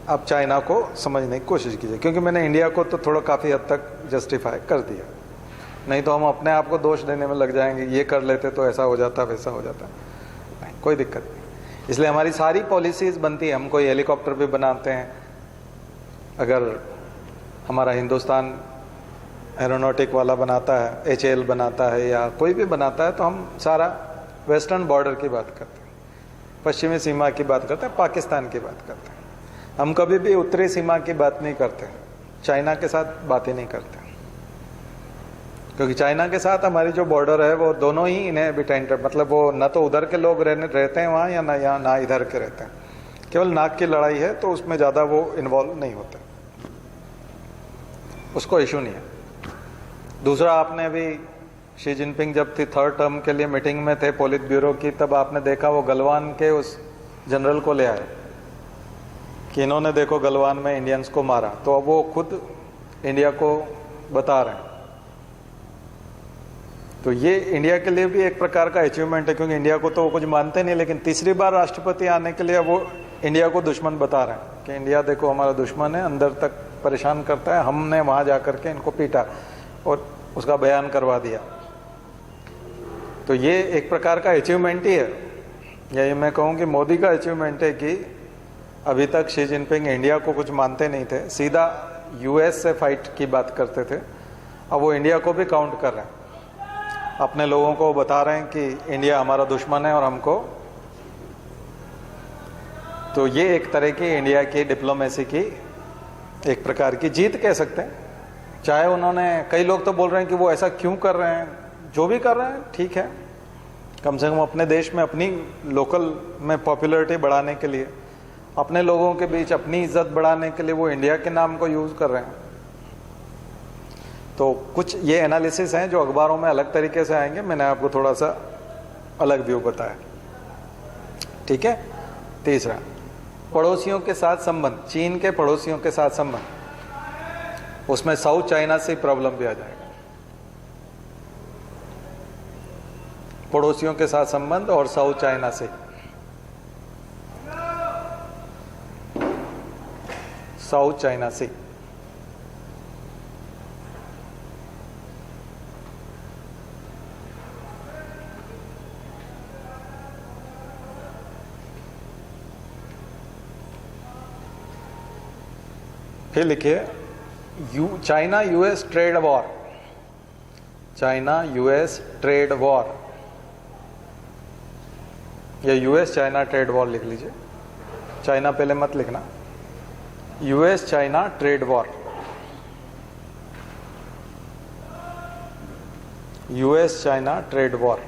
आप चाइना को समझने की कोशिश कीजिए, क्योंकि मैंने इंडिया को तो थोड़ा काफ़ी हद तक जस्टिफाई कर दिया, नहीं तो हम अपने आप को दोष देने में लग जाएंगे, ये कर लेते तो ऐसा हो जाता, वैसा हो जाता। नहीं, कोई दिक्कत नहीं। इसलिए हमारी सारी पॉलिसीज बनती है। हम कोई हेलीकॉप्टर भी बनाते हैं, अगर हमारा हिंदुस्तान एरोनॉटिक वाला बनाता है, HAL बनाता है या कोई भी बनाता है, तो हम सारा वेस्टर्न बॉर्डर की बात करते हैं, पश्चिमी सीमा की बात करते हैं, पाकिस्तान की बात करते हैं। हम कभी भी उत्तरी सीमा की बात नहीं करते, चाइना के साथ बात ही नहीं करते, क्योंकि चाइना के साथ हमारी जो बॉर्डर है वो दोनों ही इन्हें बिटेंट, मतलब वो ना तो उधर के लोग रहते हैं वहाँ, या ना यहाँ ना इधर के रहते हैं। केवल नाक की लड़ाई है, तो उसमें ज़्यादा वो इन्वॉल्व नहीं होते, उसको इशू नहीं है। दूसरा, आपने अभी शी जिनपिंग जब थी 3rd टर्म के लिए मीटिंग में थे पोलित ब्यूरो की, तब आपने देखा वो गलवान के उस जनरल को ले आए कि इन्होंने देखो गलवान में इंडियंस को मारा, तो अब वो खुद इंडिया को बता रहे हैं। तो ये इंडिया के लिए भी एक प्रकार का अचीवमेंट है, क्योंकि इंडिया को तो वो कुछ मानते नहीं, लेकिन तीसरी बार राष्ट्रपति आने के लिए वो इंडिया को दुश्मन बता रहे हैं कि इंडिया देखो हमारा दुश्मन है, अंदर तक परेशान करता है, हमने वहाँ जा करके इनको पीटा और उसका बयान करवा दिया। तो ये एक प्रकार का अचीवमेंट ही है, या ये मैं कहूँ कि मोदी का अचीवमेंट है कि अभी तक शी जिनपिंग इंडिया को कुछ मानते नहीं थे, सीधा US से फाइट की बात करते थे, अब वो इंडिया को भी काउंट कर रहे हैं, अपने लोगों को बता रहे हैं कि इंडिया हमारा दुश्मन है और हमको। तो ये एक तरह की इंडिया की डिप्लोमेसी की एक प्रकार की जीत कह सकते हैं। चाहे उन्होंने, कई लोग तो बोल रहे हैं कि वो ऐसा क्यों कर रहे हैं, जो भी कर रहे हैं ठीक है, कम से कम अपने देश में अपनी लोकल में पॉपुलैरिटी बढ़ाने के लिए, अपने लोगों के बीच अपनी इज्जत बढ़ाने के लिए वो इंडिया के नाम को यूज़ कर रहे हैं। तो कुछ ये एनालिसिस हैं जो अखबारों में अलग तरीके से आएंगे, मैंने आपको थोड़ा सा अलग व्यू बताया। ठीक है। तीसरा, पड़ोसियों के साथ संबंध, चीन के पड़ोसियों के साथ संबंध, उसमें साउथ चाइना से प्रॉब्लम भी आ जाएगा। पड़ोसियों के साथ संबंध और साउथ चाइना से, साउथ चाइना से फिर लिखिए China US trade war, China US trade war, या US चाइना ट्रेड वॉर लिख लीजिए, चाइना पहले मत लिखना, US China trade war, US China trade war.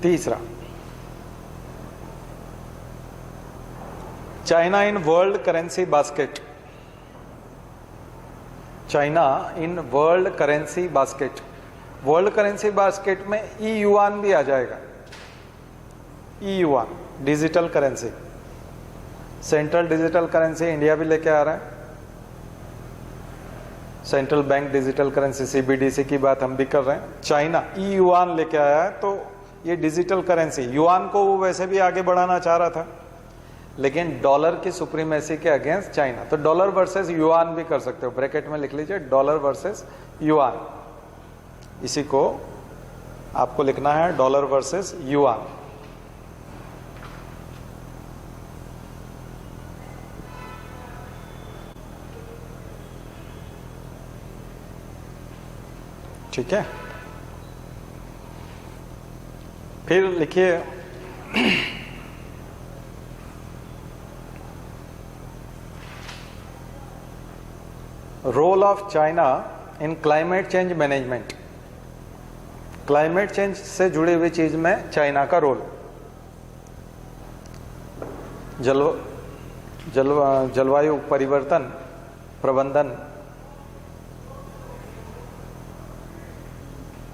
तीसरा, China in world currency basket, China in world currency basket. World currency basket में e yuan भी आ जाएगा, e yuan digital currency, central digital currency India भी लेके आ रहा है, central bank digital currency CBDC की बात हम भी कर रहे हैं, चाइना ई युआन लेके आया है। तो ये डिजिटल करेंसी, युआन को वो वैसे भी आगे बढ़ाना चाह रहा था, लेकिन डॉलर की सुप्रीमेसी के अगेंस्ट चाइना, तो डॉलर वर्सेस युआन भी कर सकते हो, ब्रैकेट में लिख लीजिए डॉलर वर्सेस युआन, इसी को आपको लिखना है डॉलर वर्सेस युआन। ठीक है, फिर लिखिए role of China in climate change management. Climate change से जुड़ी हुई चीज में चाइना का रोल, जलवायु परिवर्तन प्रबंधन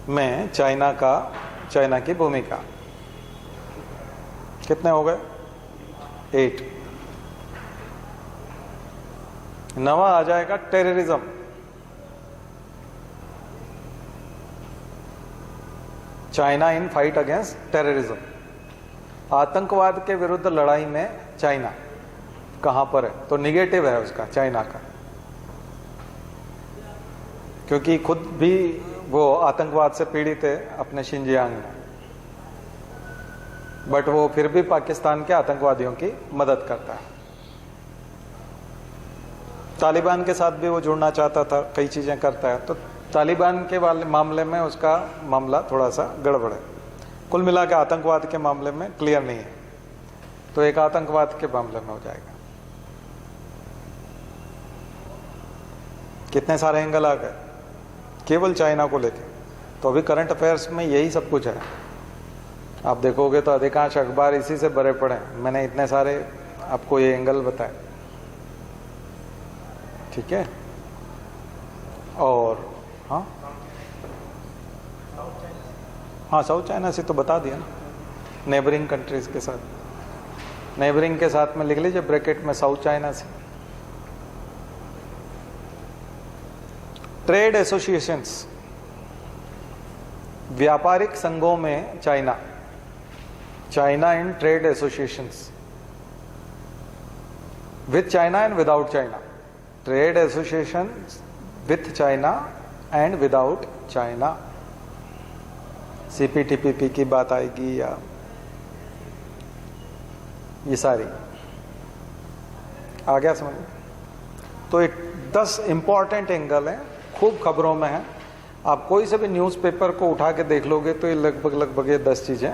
में चाइना की भूमिका। कितने हो गए? 8। नवा आ जाएगा terrorism. China in fight against terrorism. आतंकवाद के विरुद्ध लड़ाई में चाइना कहां पर है? तो निगेटिव है उसका, चाइना का, क्योंकि खुद भी वो आतंकवाद से पीड़ित है अपने शिनजियांग में, बट वो फिर भी पाकिस्तान के आतंकवादियों की मदद करता है। तालिबान के साथ भी वो जुड़ना चाहता था, कई चीजें करता है, तो तालिबान के मामले में उसका मामला थोड़ा सा गड़बड़ है। कुल मिला के आतंकवाद के मामले में क्लियर नहीं है, तो एक आतंकवाद के मामले में हो जाएगा। कितने सारे एंगल आ गए केवल चाइना को लेके। तो अभी करंट अफेयर्स में यही सब कुछ है। आप देखोगे तो अधिकांश अखबार इसी से भरे पड़े हैं। मैंने इतने सारे आपको ये एंगल बताए, ठीक है। और हाँ, साउथ चाइना से तो बता दिया ना, नेबरिंग कंट्रीज के साथ। नेबरिंग के साथ में लिख लीजिए ब्रैकेट में साउथ चाइना से। ट्रेड एसोसिएशंस, व्यापारिक संघों में China in trade associations with China and without China. Trade association with China and without China. CPTPP की बात आएगी या ये सारी आ गया समझ? तो एक 10 इंपॉर्टेंट एंगल है, खूब खबरों में है। आप कोई से भी न्यूज़पेपर को उठा के देख लोगे तो ये लगभग ये 10 चीजें।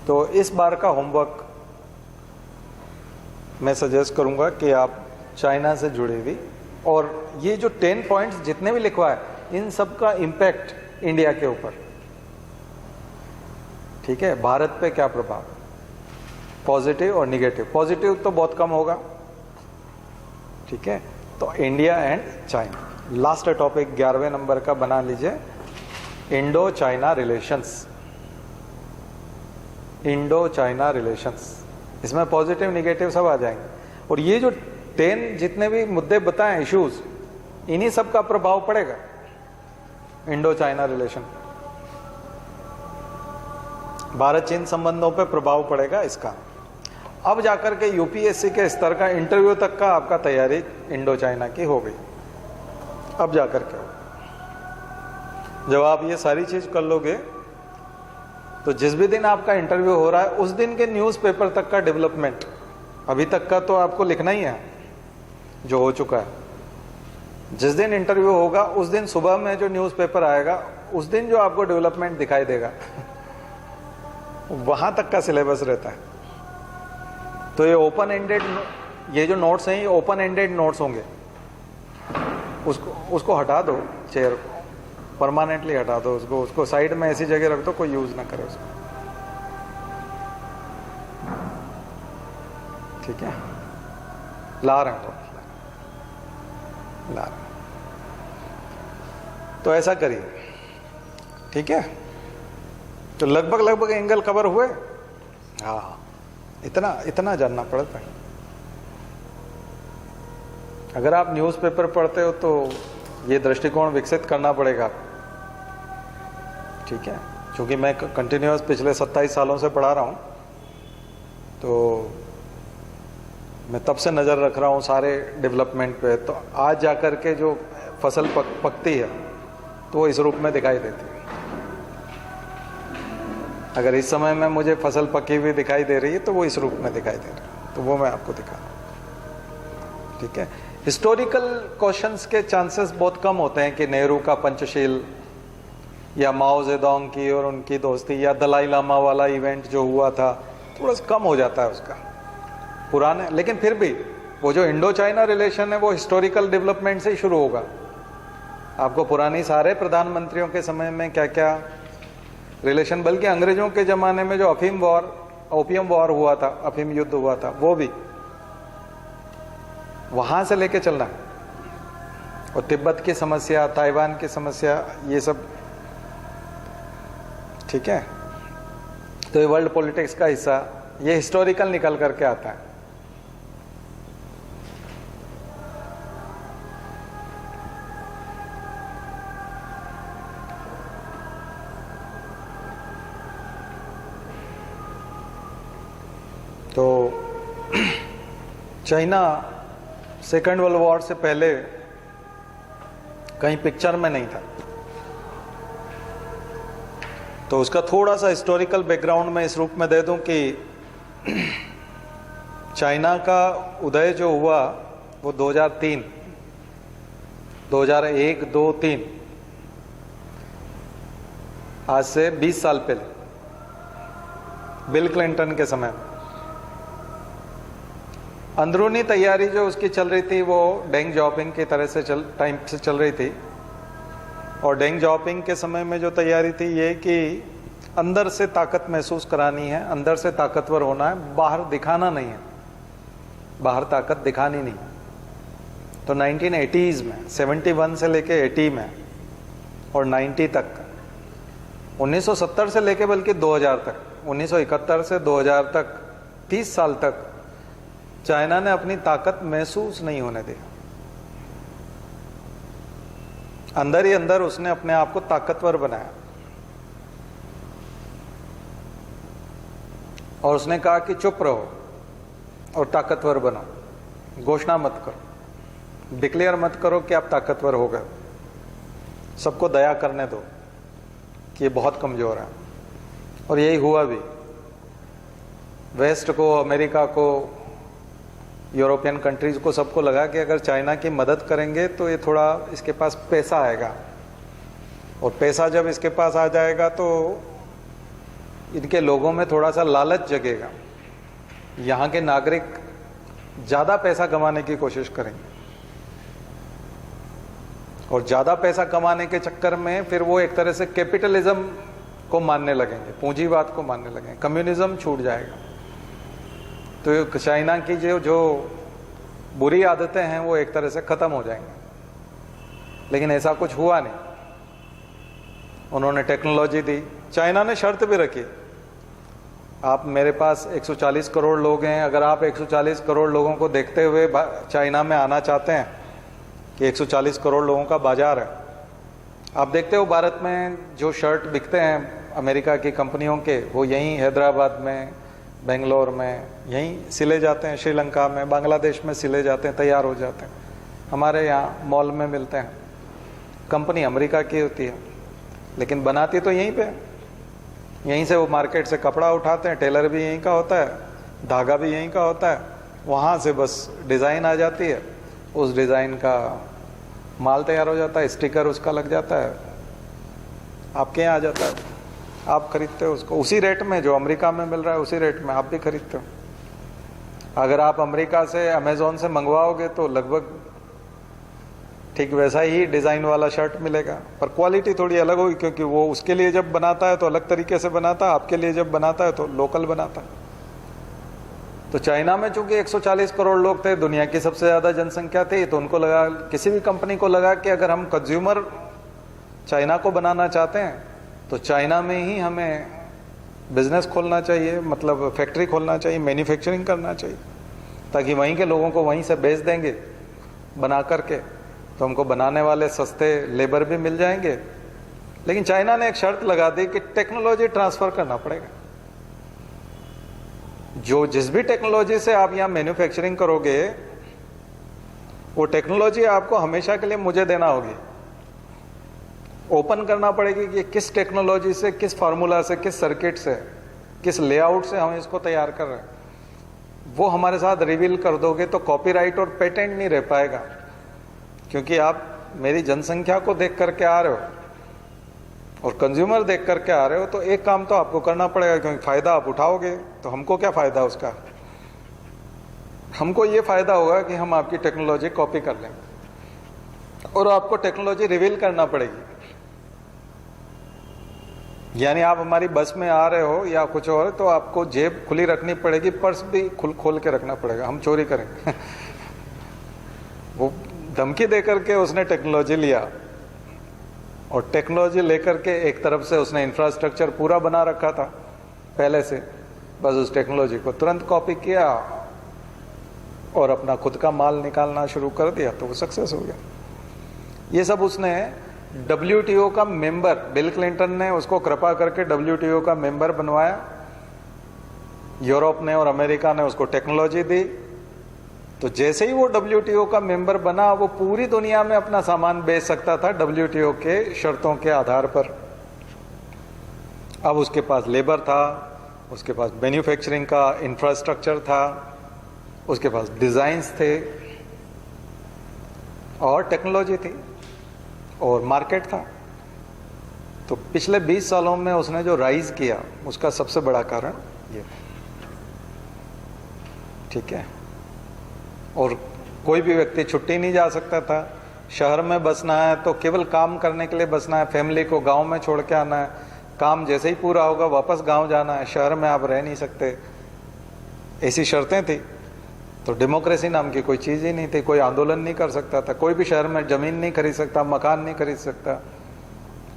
तो इस बार का होमवर्क मैं सजेस्ट करूंगा कि आप चाइना से जुड़े हुई, और ये जो 10 पॉइंट्स जितने भी लिखवा है, इन सब का इंपैक्ट इंडिया के ऊपर, ठीक है, भारत पे क्या प्रभाव, पॉजिटिव और निगेटिव। पॉजिटिव तो बहुत कम होगा, ठीक है। तो India and China. Last topic 11वें नंबर का बना लीजिए, Indo China relations. Indo China relations, इसमें पॉजिटिव निगेटिव सब आ जाएंगे। और ये जो 10 जितने भी मुद्दे बताएं, इश्यूज, इन्हीं सब का प्रभाव पड़ेगा इंडो चाइना रिलेशन। भारत चीन संबंधों पे प्रभाव पड़ेगा इसका। अब जाकर के यूपीएससी के स्तर का इंटरव्यू तक का आपका तैयारी इंडो चाइना की हो गई। अब जाकर के जब आप ये सारी चीज कर लोगे, तो जिस भी दिन आपका इंटरव्यू हो रहा है उस दिन के न्यूज़पेपर तक का डेवलपमेंट, अभी तक का तो आपको लिखना ही है जो हो चुका है। जिस दिन इंटरव्यू होगा उस दिन सुबह में जो न्यूज़पेपर आएगा, उस दिन जो आपको डेवलपमेंट दिखाई देगा, वहां तक का सिलेबस रहता है। तो ये ओपन एंडेड, ये जो नोट्स हैं ये ओपन एंडेड नोट्स होंगे। उसको हटा दो, चेयर को परमानेंटली हटा दो, उसको साइड में ऐसी जगह रख दो, कोई यूज ना करे उसको, ठीक है। ला रहे हैं तो ऐसा करिए, ठीक है। तो लगभग एंगल कवर हुए। हाँ, इतना जानना पड़ता है। अगर आप न्यूज़पेपर पढ़ते हो तो ये दृष्टिकोण विकसित करना पड़ेगा, ठीक है। क्योंकि मैं कंटिन्यूअस पिछले 27 सालों से पढ़ा रहा हूँ, तो मैं तब से नज़र रख रहा हूँ सारे डेवलपमेंट पे। तो आज जाकर के जो फसल पकती है तो वो इस रूप में दिखाई देती है। अगर इस समय में मुझे फसल पकी हुई दिखाई दे रही है तो वो इस रूप में दिखाई दे रही है, तो वो मैं आपको दिखा रहा हूँ, ठीक है। हिस्टोरिकल क्वेश्चंस के चांसेस बहुत कम होते हैं कि नेहरू का पंचशील या माओ जेडोंग की और उनकी दोस्ती, या दलाई लामा वाला इवेंट जो हुआ था, थोड़ा सा कम हो जाता है उसका पुराने। लेकिन फिर भी वो जो इंडो चाइना रिलेशन है वो हिस्टोरिकल डेवलपमेंट से ही शुरू होगा। आपको पुरानी सारे प्रधानमंत्रियों के समय में क्या क्या रिलेशन, बल्कि अंग्रेजों के ज़माने में जो ओपियम वॉर हुआ था, अफीम युद्ध हुआ था, वो भी वहां से लेके चलना है। और तिब्बत की समस्या, ताइवान की समस्या, ये सब ठीक है। तो ये वर्ल्ड पॉलिटिक्स का हिस्सा, ये हिस्टोरिकल निकल करके आता है। तो चाइना सेकेंड वर्ल्ड वॉर से पहले कहीं पिक्चर में नहीं था। तो उसका थोड़ा सा हिस्टोरिकल बैकग्राउंड मैं इस रूप में दे दूं कि चाइना का उदय जो हुआ वो 2003, 2001, 2, 3, आज से 20 साल पहले बिल क्लिंटन के समय में। अंदरूनी तैयारी जो उसकी चल रही थी वो डेंग जॉपिंग की तरह से टाइम से चल रही थी। और डेंग जॉपिंग के समय में जो तैयारी थी ये कि अंदर से ताकत महसूस करानी है, अंदर से ताकतवर होना है, बाहर दिखाना नहीं है, बाहर ताकत दिखानी नहीं। तो 1980s में 71 से लेके 80 में और 90 तक, 1970 से लेके बल्कि 2000 तक, 1971 से 2000 तक 30 साल तक चाइना ने अपनी ताकत महसूस नहीं होने दी। अंदर ही अंदर उसने अपने आप को ताकतवर बनाया और उसने कहा कि चुप रहो और ताकतवर बनो, घोषणा मत करो, डिक्लेयर मत करो कि आप ताकतवर हो गए, सबको दया करने दो कि ये बहुत कमजोर है। और यही हुआ भी। वेस्ट को, अमेरिका को, यूरोपियन कंट्रीज को, सबको लगा कि अगर चाइना की मदद करेंगे तो ये थोड़ा इसके पास पैसा आएगा, और पैसा जब इसके पास आ जाएगा तो इनके लोगों में थोड़ा सा लालच जगेगा, यहाँ के नागरिक ज़्यादा पैसा कमाने की कोशिश करेंगे, और ज़्यादा पैसा कमाने के चक्कर में फिर वो एक तरह से कैपिटलिज्म को मानने लगेंगे, पूंजीवाद को मानने लगेंगे, कम्युनिज्म छूट जाएगा। तो चाइना की जो बुरी आदतें हैं वो एक तरह से ख़त्म हो जाएंगी। लेकिन ऐसा कुछ हुआ नहीं। उन्होंने टेक्नोलॉजी दी। चाइना ने शर्त भी रखी, आप मेरे पास 140 करोड़ लोग हैं, अगर आप 140 करोड़ लोगों को देखते हुए चाइना में आना चाहते हैं कि 140 करोड़ लोगों का बाजार है। आप देखते हो भारत में जो शर्ट बिकते हैं अमेरिका की कंपनियों के, वो यहीं हैदराबाद में, बेंगलोर में यहीं सिले जाते हैं, श्रीलंका में, बांग्लादेश में सिले जाते हैं, तैयार हो जाते हैं, हमारे यहाँ मॉल में मिलते हैं। कंपनी अमेरिका की होती है लेकिन बनाती तो यहीं पे, यहीं से वो मार्केट से कपड़ा उठाते हैं, टेलर भी यहीं का होता है, धागा भी यहीं का होता है, वहाँ से बस डिज़ाइन आ जाती है, उस डिज़ाइन का माल तैयार हो जाता है, स्टिकर उसका लग जाता है, आपके यहाँ आ जाता है, आप खरीदते हो उसको उसी रेट में जो अमेरिका में मिल रहा है, उसी रेट में आप भी खरीदते हो। अगर आप अमेरिका से, अमेज़ॉन से मंगवाओगे तो लगभग ठीक वैसा ही डिज़ाइन वाला शर्ट मिलेगा, पर क्वालिटी थोड़ी अलग होगी, क्योंकि वो उसके लिए जब बनाता है तो अलग तरीके से बनाता है, आपके लिए जब बनाता है तो लोकल बनाता है। तो चाइना में चूंकि 140 करोड़ लोग थे, दुनिया की सबसे ज़्यादा जनसंख्या थी, तो उनको लगा, किसी भी कंपनी को लगा कि अगर हम कंज्यूमर चाइना को बनाना चाहते हैं तो चाइना में ही हमें बिजनेस खोलना चाहिए, मतलब फैक्ट्री खोलना चाहिए, मैन्युफैक्चरिंग करना चाहिए, ताकि वहीं के लोगों को वहीं से बेच देंगे बना करके, तो हमको बनाने वाले सस्ते लेबर भी मिल जाएंगे। लेकिन चाइना ने एक शर्त लगा दी कि टेक्नोलॉजी ट्रांसफ़र करना पड़ेगा। जो जिस भी टेक्नोलॉजी से आप यहाँ मैन्युफैक्चरिंग करोगे, वो टेक्नोलॉजी आपको हमेशा के लिए मुझे देना होगी, ओपन करना पड़ेगी कि किस टेक्नोलॉजी से, किस फार्मूला से, किस सर्किट से, किस लेआउट से हम इसको तैयार कर रहे हैं। वो हमारे साथ रिवील कर दोगे तो कॉपीराइट और पेटेंट नहीं रह पाएगा, क्योंकि आप मेरी जनसंख्या को देख करके आ रहे हो और कंज्यूमर देख करके आ रहे हो तो एक काम तो आपको करना पड़ेगा, क्योंकि फायदा आप उठाओगे तो हमको क्या फायदा उसका? हमको ये फायदा होगा कि हम आपकी टेक्नोलॉजी कॉपी कर लेंगे और आपको टेक्नोलॉजी रिवील करना पड़ेगी। यानी आप हमारी बस में आ रहे हो या कुछ और, तो आपको जेब खुली रखनी पड़ेगी, पर्स भी खोल के रखना पड़ेगा, हम चोरी करेंगे। वो धमकी दे करके उसने टेक्नोलॉजी लिया, और टेक्नोलॉजी लेकर के एक तरफ से उसने इंफ्रास्ट्रक्चर पूरा बना रखा था पहले से, बस उस टेक्नोलॉजी को तुरंत कॉपी किया और अपना खुद का माल निकालना शुरू कर दिया, तो वो सक्सेस हो गया। ये सब उसने WTO का मेंबर, बिल क्लिंटन ने उसको कृपा करके WTO का मेंबर बनवाया, यूरोप ने और अमेरिका ने उसको टेक्नोलॉजी दी, तो जैसे ही वो WTO का मेंबर बना, वो पूरी दुनिया में अपना सामान बेच सकता था WTO के शर्तों के आधार पर। अब उसके पास लेबर था, उसके पास मैन्युफैक्चरिंग का इंफ्रास्ट्रक्चर था, उसके पास डिजाइन्स थे और टेक्नोलॉजी थी और मार्केट था। तो पिछले 20 सालों में उसने जो राइज किया, उसका सबसे बड़ा कारण ये, ठीक है। और कोई भी व्यक्ति छुट्टी नहीं जा सकता था, शहर में बसना है तो केवल काम करने के लिए बसना है, फैमिली को गांव में छोड़ के आना है, काम जैसे ही पूरा होगा वापस गांव जाना है, शहर में आप रह नहीं सकते, ऐसी शर्तें थी। तो डेमोक्रेसी नाम की कोई चीज़ ही नहीं थी, कोई आंदोलन नहीं कर सकता था, कोई भी शहर में ज़मीन नहीं खरीद सकता, मकान नहीं खरीद सकता।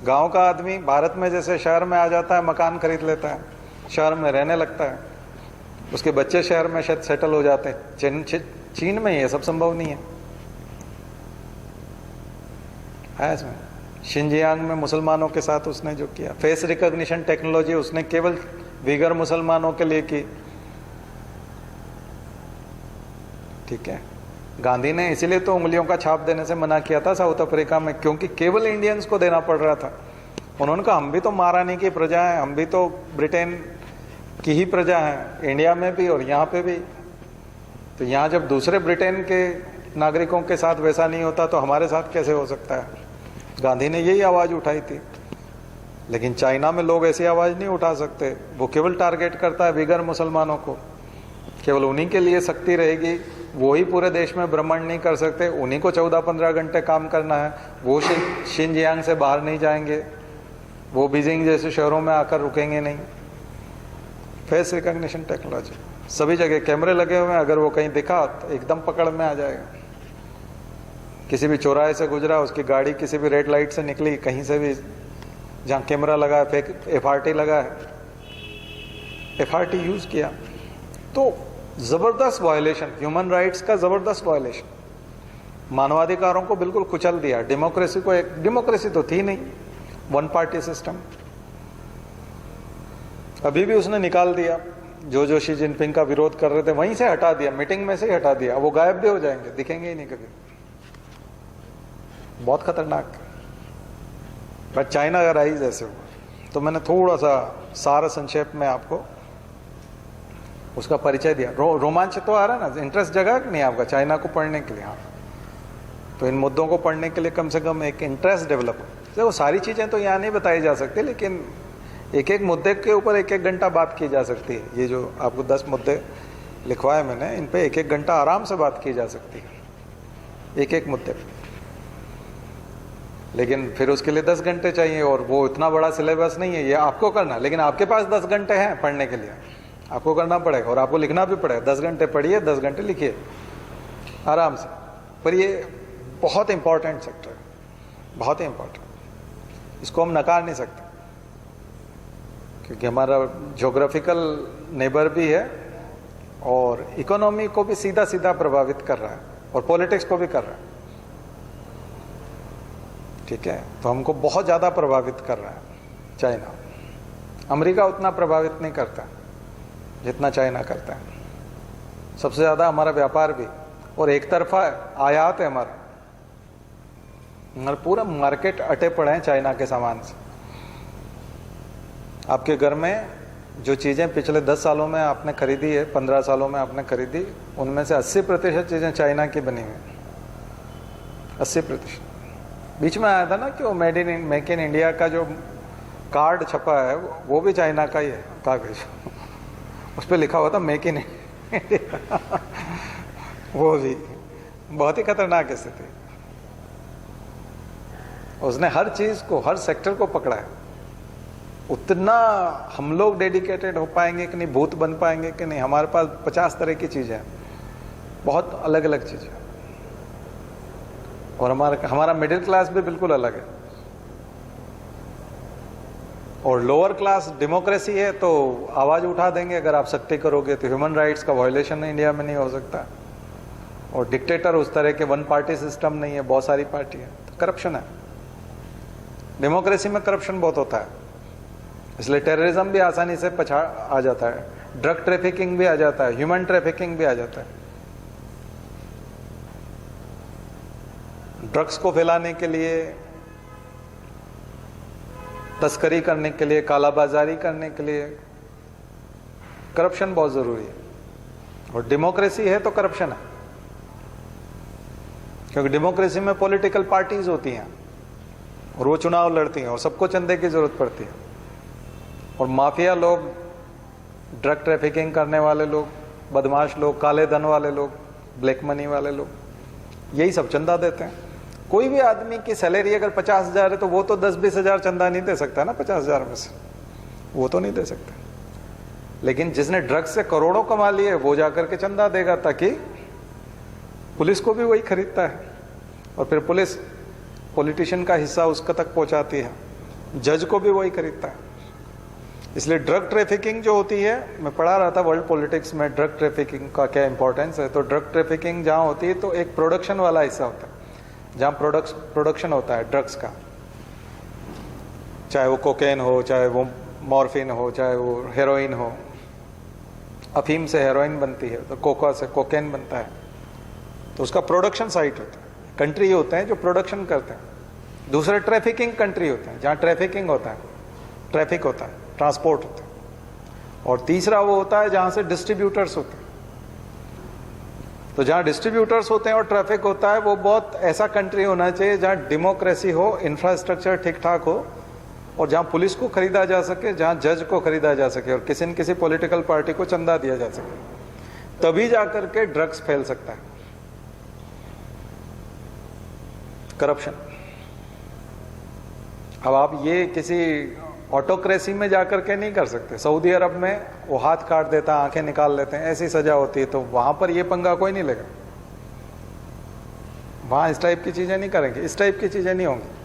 गांव का आदमी भारत में जैसे शहर में आ जाता है, मकान खरीद लेता है, शहर में रहने लगता है, उसके बच्चे शहर में शायद सेटल हो जाते हैं। चीन में ये सब संभव नहीं है इसमें। शिनजियांग में मुसलमानों के साथ उसने जो किया, फेस रिकॉग्निशन टेक्नोलॉजी उसने केवल विगर मुसलमानों के लिए की, ठीक है। गांधी ने इसीलिए तो उंगलियों का छाप देने से मना किया था साउथ अफ्रीका में, क्योंकि केवल इंडियंस को देना पड़ रहा था। उन्होंने कहा हम भी तो महारानी की प्रजा हैं, हम भी तो ब्रिटेन की ही प्रजा हैं, इंडिया में भी और यहाँ पे भी। तो यहाँ जब दूसरे ब्रिटेन के नागरिकों के साथ वैसा नहीं होता तो हमारे साथ कैसे हो सकता है? गांधी ने यही आवाज़ उठाई थी। लेकिन चाइना में लोग ऐसी आवाज़ नहीं उठा सकते, वो केवल टारगेट करता है विगर मुसलमानों को, केवल उन्हीं के लिए शक्ति रहेगी, वो ही पूरे देश में भ्रमण नहीं कर सकते, उन्हीं को 14-15 घंटे काम करना है, वो शिनजियांग से बाहर नहीं जाएंगे, वो बीजिंग जैसे शहरों में आकर रुकेंगे नहीं। फेस रिकॉग्निशन टेक्नोलॉजी, सभी जगह कैमरे लगे हुए हैं, अगर वो कहीं दिखा तो एकदम पकड़ में आ जाएगा। किसी भी चौराहे से गुजरा, उसकी गाड़ी किसी भी रेड लाइट से निकली, कहीं से भी जहाँ कैमरा लगा है, FRT लगा है, FRT यूज किया, तो जबरदस्त वायलेशन, ह्यूमन राइट्स का जबरदस्त वायलेशन, मानवाधिकारों को बिल्कुल कुचल दिया। डेमोक्रेसी को, एक डेमोक्रेसी तो थी नहीं, वन पार्टी सिस्टम, अभी भी उसने निकाल दिया। जो शी जिनपिंग का विरोध कर रहे थे वहीं से हटा दिया, मीटिंग में से ही हटा दिया, वो गायब भी हो जाएंगे, दिखेंगे ही नहीं कभी। बहुत खतरनाक। बट चाइना का राइज ऐसे हुआ। तो मैंने थोड़ा सा सारा संक्षेप में आपको उसका परिचय दिया। रोमांच तो आ रहा है ना, इंटरेस्ट जगा कि नहीं आपका चाइना को पढ़ने के लिए? हाँ, तो इन मुद्दों को पढ़ने के लिए कम से कम एक इंटरेस्ट डेवलप हो। वो सारी चीज़ें तो यहाँ नहीं बताई जा सकती, लेकिन एक एक मुद्दे के ऊपर एक एक घंटा बात की जा सकती है। ये जो आपको 10 मुद्दे लिखवाए मैंने, इन पे एक एक घंटा आराम से बात की जा सकती है, एक एक मुद्दे पे। लेकिन फिर उसके लिए 10 घंटे चाहिए, और वो इतना बड़ा सिलेबस नहीं है, ये आपको करना। लेकिन आपके पास 10 घंटे हैं पढ़ने के लिए, आपको करना पड़ेगा और आपको लिखना भी पड़ेगा। 10 घंटे पढ़िए, 10 घंटे लिखिए आराम से। पर ये बहुत इंपॉर्टेंट सेक्टर है, बहुत ही इंपॉर्टेंट, इसको हम नकार नहीं सकते, क्योंकि हमारा ज्योग्राफिकल नेबर भी है और इकोनॉमी को भी सीधा सीधा प्रभावित कर रहा है और पॉलिटिक्स को भी कर रहा है, ठीक है। तो हमको बहुत ज़्यादा प्रभावित कर रहा है चाइना। अमेरिका उतना प्रभावित नहीं करता जितना चाइना करता है। सबसे ज़्यादा हमारा व्यापार भी, और एक तरफा आयात है हमारा पूरा मार्केट अटे पड़े हैं चाइना के सामान से। आपके घर में जो चीज़ें पिछले 10 सालों में आपने खरीदी है, 15 सालों में आपने खरीदी, उनमें से 80% चीज़ें चाइना की बनी हुई, 80%। बीच में आया था ना कि वो मेक इन इंडिया का जो कार्ड छपा है वो भी चाइना का ही है कागज, उस पर लिखा हुआ था मेक इन इंडिया। वो भी बहुत ही खतरनाक स्थिति। उसने हर चीज को, हर सेक्टर को पकड़ा है। उतना हम लोग डेडिकेटेड हो पाएंगे कि नहीं, भूत बन पाएंगे कि नहीं, हमारे पास 50 तरह की चीजें हैं, बहुत अलग अलग चीजें। और हमारा मिडिल क्लास भी बिल्कुल अलग है। और लोअर क्लास डेमोक्रेसी है तो आवाज उठा देंगे अगर आप सख्ती करोगे तो ह्यूमन राइट्स का वायलेशन इंडिया में नहीं हो सकता। और डिक्टेटर उस तरह के वन पार्टी सिस्टम नहीं है, बहुत सारी पार्टी है, तो करप्शन है। डेमोक्रेसी में करप्शन बहुत होता है, इसलिए टेररिज्म भी आसानी से आ जाता है, ड्रग ट्रैफिकिंग भी आ जाता है, ह्यूमन ट्रैफिकिंग भी आ जाता है। ड्रग्स को फैलाने के लिए, तस्करी करने के लिए, कालाबाजारी करने के लिए करप्शन बहुत जरूरी है। और डेमोक्रेसी है तो करप्शन है, क्योंकि डेमोक्रेसी में पॉलिटिकल पार्टीज होती हैं और वो चुनाव लड़ती हैं और सबको चंदे की जरूरत पड़ती है। और माफिया लोग, ड्रग ट्रैफिकिंग करने वाले लोग, बदमाश लोग, काले धन वाले लोग, ब्लैक मनी वाले लोग, यही सब चंदा देते हैं। कोई भी आदमी की सैलरी अगर 50,000 है तो वो तो 10-20 हजार चंदा नहीं दे सकता ना 50,000 में से, वो तो नहीं दे सकता। लेकिन जिसने ड्रग्स से करोड़ों कमा लिए वो जाकर के चंदा देगा, ताकि पुलिस को भी वही खरीदता है और फिर पुलिस पॉलिटिशियन का हिस्सा उसका तक पहुंचाती है, जज को भी वही खरीदता है। इसलिए ड्रग ट्रैफिकिंग जो होती है, मैं पढ़ा रहा था वर्ल्ड पॉलिटिक्स में ड्रग ट्रैफिकिंग का क्या इंपॉर्टेंस है। तो ड्रग ट्रैफिकिंग जहाँ होती है तो एक प्रोडक्शन वाला हिस्सा होता है, जहाँ प्रोडक्शन होता है ड्रग्स का, चाहे वो कोकेन हो, चाहे वो मॉर्फिन हो, चाहे वो हेरोइन हो। अफीम से हेरोइन बनती है तो कोका से कोकेन बनता है, तो उसका प्रोडक्शन साइट होता है। कंट्री होते हैं जो प्रोडक्शन करते हैं। दूसरे ट्रैफिकिंग कंट्री होते हैं जहाँ ट्रैफिकिंग होता है, ट्रैफिक होता है, ट्रांसपोर्ट होता है। और तीसरा वो होता है जहाँ से डिस्ट्रीब्यूटर्स होते हैं। तो जहाँ डिस्ट्रीब्यूटर्स होते हैं और ट्रैफिक होता है, वो बहुत ऐसा कंट्री होना चाहिए जहाँ डेमोक्रेसी हो, इंफ्रास्ट्रक्चर ठीक ठाक हो, और जहाँ पुलिस को खरीदा जा सके, जहाँ जज को खरीदा जा सके और किसी न किसी पॉलिटिकल पार्टी को चंदा दिया जा सके, तभी जाकर के ड्रग्स फैल सकता है। करप्शन। अब आप ये किसी ऑटोक्रेसी में जाकर के नहीं कर सकते। सऊदी अरब में वो हाथ काट देता है, आंखें निकाल लेते हैं, ऐसी सजा होती है, तो वहां पर ये पंगा कोई नहीं लेगा। वहां इस टाइप की चीजें नहीं करेंगे, इस टाइप की चीजें नहीं होंगी।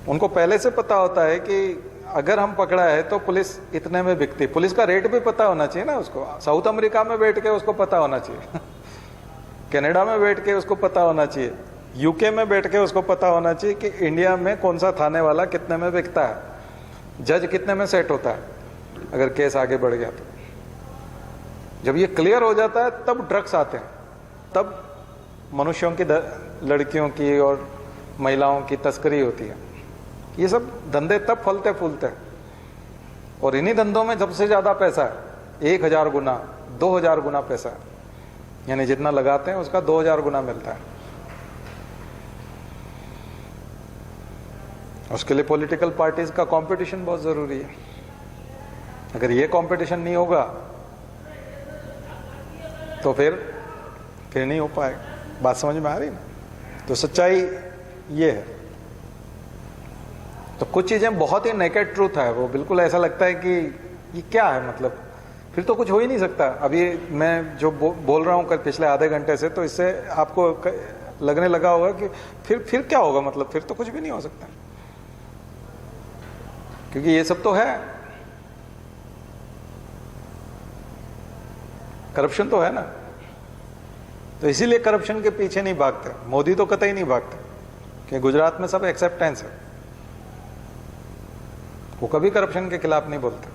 उनको पहले से पता होता है कि अगर हम पकड़ा है तो पुलिस इतने में बिकती। पुलिस का रेट भी पता होना चाहिए ना उसको। साउथ अमेरिका में बैठ के उसको पता होना चाहिए, कनाडा में बैठ के उसको पता होना चाहिए, यूके में बैठ के उसको पता होना चाहिए कि इंडिया में कौन सा थाने वाला कितने में बिकता है, जज कितने में सेट होता है अगर केस आगे बढ़ गया तो। जब ये क्लियर हो जाता है तब ड्रग्स आते हैं, तब मनुष्यों की, लड़कियों की और महिलाओं की तस्करी होती है। ये सब धंधे तब फलते फूलते हैं। और इन्हीं धंधों में सबसे ज्यादा पैसा है, 1000 गुना 2000 गुना पैसा है। यानी जितना लगाते हैं उसका 2000 गुना मिलता है। उसके लिए पॉलिटिकल पार्टीज का कंपटीशन बहुत जरूरी है। अगर ये कंपटीशन नहीं होगा तो फिर नहीं हो पाएगा। बात समझ में आ रही ना? तो सच्चाई ये है। तो कुछ चीजें बहुत ही नेकेड ट्रूथ है, वो बिल्कुल ऐसा लगता है कि ये क्या है, मतलब फिर तो कुछ हो ही नहीं सकता। अभी मैं जो बोल रहा हूँ पिछले आधे घंटे से, तो इससे आपको लगने लगा होगा कि फिर क्या होगा, मतलब फिर तो कुछ भी नहीं हो सकता, क्योंकि ये सब तो है, करप्शन तो है ना। तो इसीलिए करप्शन के पीछे नहीं भागते। मोदी तो कतई नहीं भागते कि गुजरात में सब एक्सेप्टेंस है, वो कभी करप्शन के खिलाफ नहीं बोलते,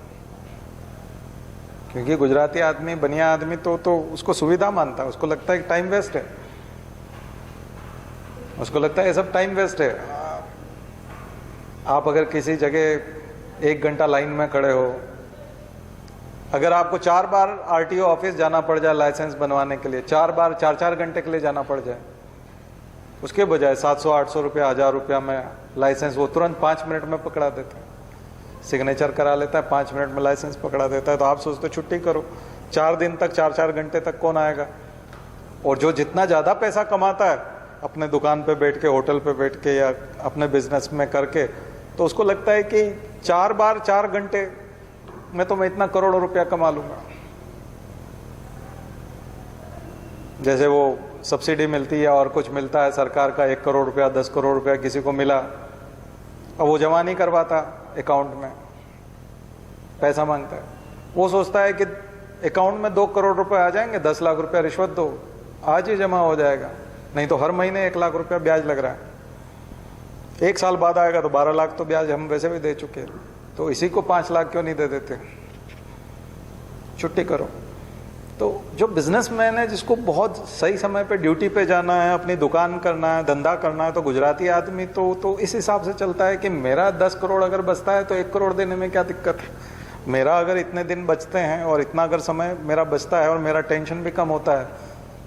क्योंकि गुजराती आदमी, बनिया आदमी तो उसको सुविधा मानता है। उसको लगता है कि टाइम वेस्ट है, उसको लगता है ये सब टाइम वेस्ट है। आप अगर किसी जगह 1 घंटा लाइन में खड़े हो, अगर आपको 4 बार आरटीओ ऑफिस जाना पड़ जाए लाइसेंस बनवाने के लिए, 4 बार 4-4 घंटे के लिए जाना पड़ जाए, उसके बजाय 700-800 रुपया, 1000 रुपया में लाइसेंस वो तुरंत 5 मिनट में पकड़ा देते हैं। सिग्नेचर करा लेता है, 5 मिनट में लाइसेंस पकड़ा देता है। तो आप सोचते छुट्टी करो, 4 दिन तक 4-4 घंटे तक कौन आएगा। और जो जितना ज़्यादा पैसा कमाता है अपने दुकान पे बैठ के, होटल पे बैठ के या अपने बिजनेस में करके, तो उसको लगता है कि 4 बार 4 घंटे में तो मैं इतना करोड़ों रुपया कमा लूंगा। जैसे वो सब्सिडी मिलती है और कुछ मिलता है सरकार का, 1 करोड़ रुपया 10 करोड़ रुपया किसी को मिला, अब वो जमा नहीं करवाता अकाउंट में, पैसा मांगता है। वो सोचता है कि अकाउंट में 2 करोड़ रुपए आ जाएंगे, 10 लाख रुपया रिश्वत दो, आज ही जमा हो जाएगा, नहीं तो हर महीने 1 लाख रुपया ब्याज लग रहा है। 1 साल बाद आएगा तो 12 लाख तो ब्याज हम वैसे भी दे चुके हैं, तो इसी को 5 लाख क्यों नहीं दे देते। छुट्टी करो। तो जो बिजनेसमैन है, जिसको बहुत सही समय पे ड्यूटी पे जाना है, अपनी दुकान करना है, धंधा करना है, तो गुजराती आदमी तो इस हिसाब से चलता है कि मेरा 10 करोड़ अगर बचता है तो 1 करोड़ देने में क्या दिक्कत है। मेरा अगर इतने दिन बचते हैं और इतना अगर समय मेरा बचता है और मेरा टेंशन भी कम होता है,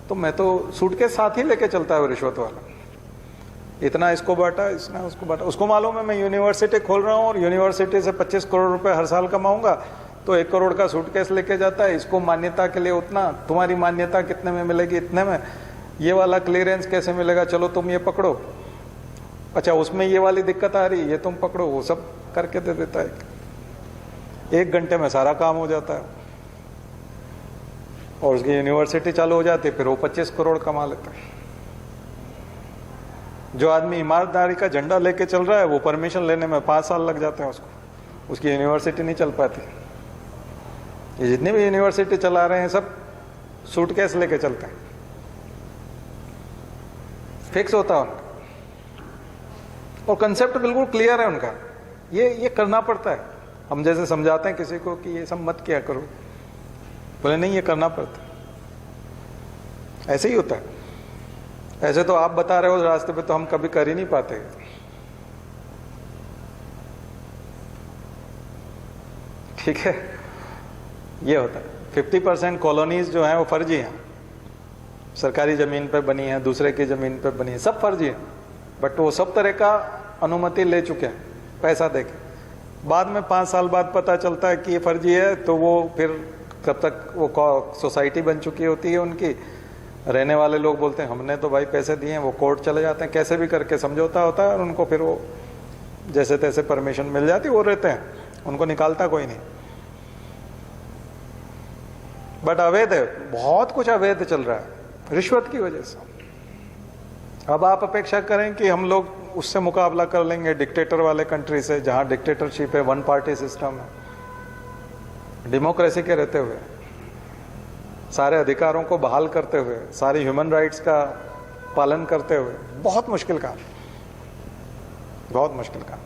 तो मैं तो सूट के साथ ही लेके चलता है वो रिश्वत वाला। इतना इसको बांटा, इसने उसको बांटा। उसको मालूम है मैं यूनिवर्सिटी खोल रहा हूँ और यूनिवर्सिटी से 25 करोड़ रुपए हर साल कमाऊंगा, तो 1 करोड़ का सूटकेस लेके जाता है। इसको मान्यता के लिए उतना, तुम्हारी मान्यता कितने में मिलेगी, इतने में। ये वाला क्लियरेंस कैसे मिलेगा, चलो तुम ये पकड़ो, अच्छा उसमें ये वाली दिक्कत आ रही है, ये तुम पकड़ो, वो सब करके दे देता है। 1 घंटे में सारा काम हो जाता है और उसकी यूनिवर्सिटी चालू हो जाती है, फिर वो 25 करोड़ कमा लेता है। जो आदमी ईमानदारी का झंडा लेके चल रहा है, वो परमिशन लेने में 5 साल लग जाते हैं उसको, उसकी यूनिवर्सिटी नहीं चल पाती। ये जितनी भी यूनिवर्सिटी चला रहे हैं सब सूटकेस लेके चलते हैं, फिक्स होता है उनका, और कंसेप्ट बिल्कुल क्लियर है उनका। ये करना पड़ता है। हम जैसे समझाते हैं किसी को कि ये सब मत किया करो, बोले नहीं ये करना पड़ता है, ऐसे ही होता है। ऐसे तो आप बता रहे हो रास्ते पे, तो हम कभी कर ही नहीं पाते। ठीक है, ये होता है। 50% कॉलोनीज जो हैं वो फर्जी हैं, सरकारी जमीन पे बनी है, दूसरे की जमीन पे बनी है, सब फर्जी है। बट वो सब तरह का अनुमति ले चुके हैं पैसा देके। बाद में 5 साल बाद पता चलता है कि ये फर्जी है, तो वो फिर कब तक वो सोसाइटी बन चुकी होती है उनकी, रहने वाले लोग बोलते हैं हमने तो भाई पैसे दिए हैं, वो कोर्ट चले जाते हैं, कैसे भी करके समझौता होता है और उनको फिर वो जैसे तैसे परमिशन मिल जाती, वो रहते हैं, उनको निकालता कोई नहीं। बट अवैध है, बहुत कुछ अवैध चल रहा है रिश्वत की वजह से। अब आप अपेक्षा करें कि हम लोग उससे मुकाबला कर लेंगे डिक्टेटर वाले कंट्री से, जहां डिक्टेटरशिप है, 1 पार्टी सिस्टम है, डेमोक्रेसी के रहते हुए, सारे अधिकारों को बहाल करते हुए, सारी ह्यूमन राइट्स का पालन करते हुए। बहुत मुश्किल काम, बहुत मुश्किल काम।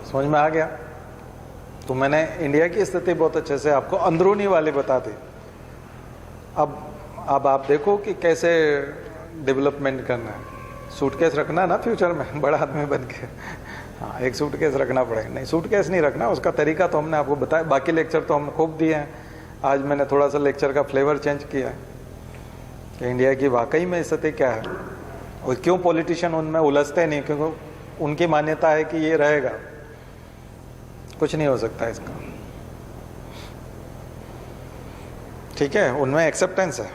समझ में आ गया? तो मैंने इंडिया की स्थिति बहुत अच्छे से आपको अंदरूनी वाली बता दी। अब आप देखो कि कैसे डेवलपमेंट करना है। सूटकेस रखना है ना फ्यूचर में, बड़ा आदमी बन के। हाँ, एक सूटकेस रखना पड़ेगा। नहीं, सूटकेस नहीं रखना, उसका तरीका तो हमने आपको बताया। बाकी लेक्चर तो हम खूब दिए हैं। आज मैंने थोड़ा सा लेक्चर का फ्लेवर चेंज किया है कि इंडिया की वाकई में स्थिति क्या है और क्यों पॉलिटिशियन उनमें उलझते नहीं, क्योंकि उनकी मान्यता है कि ये रहेगा, कुछ नहीं हो सकता इसका। ठीक है, उनमें एक्सेप्टेंस है,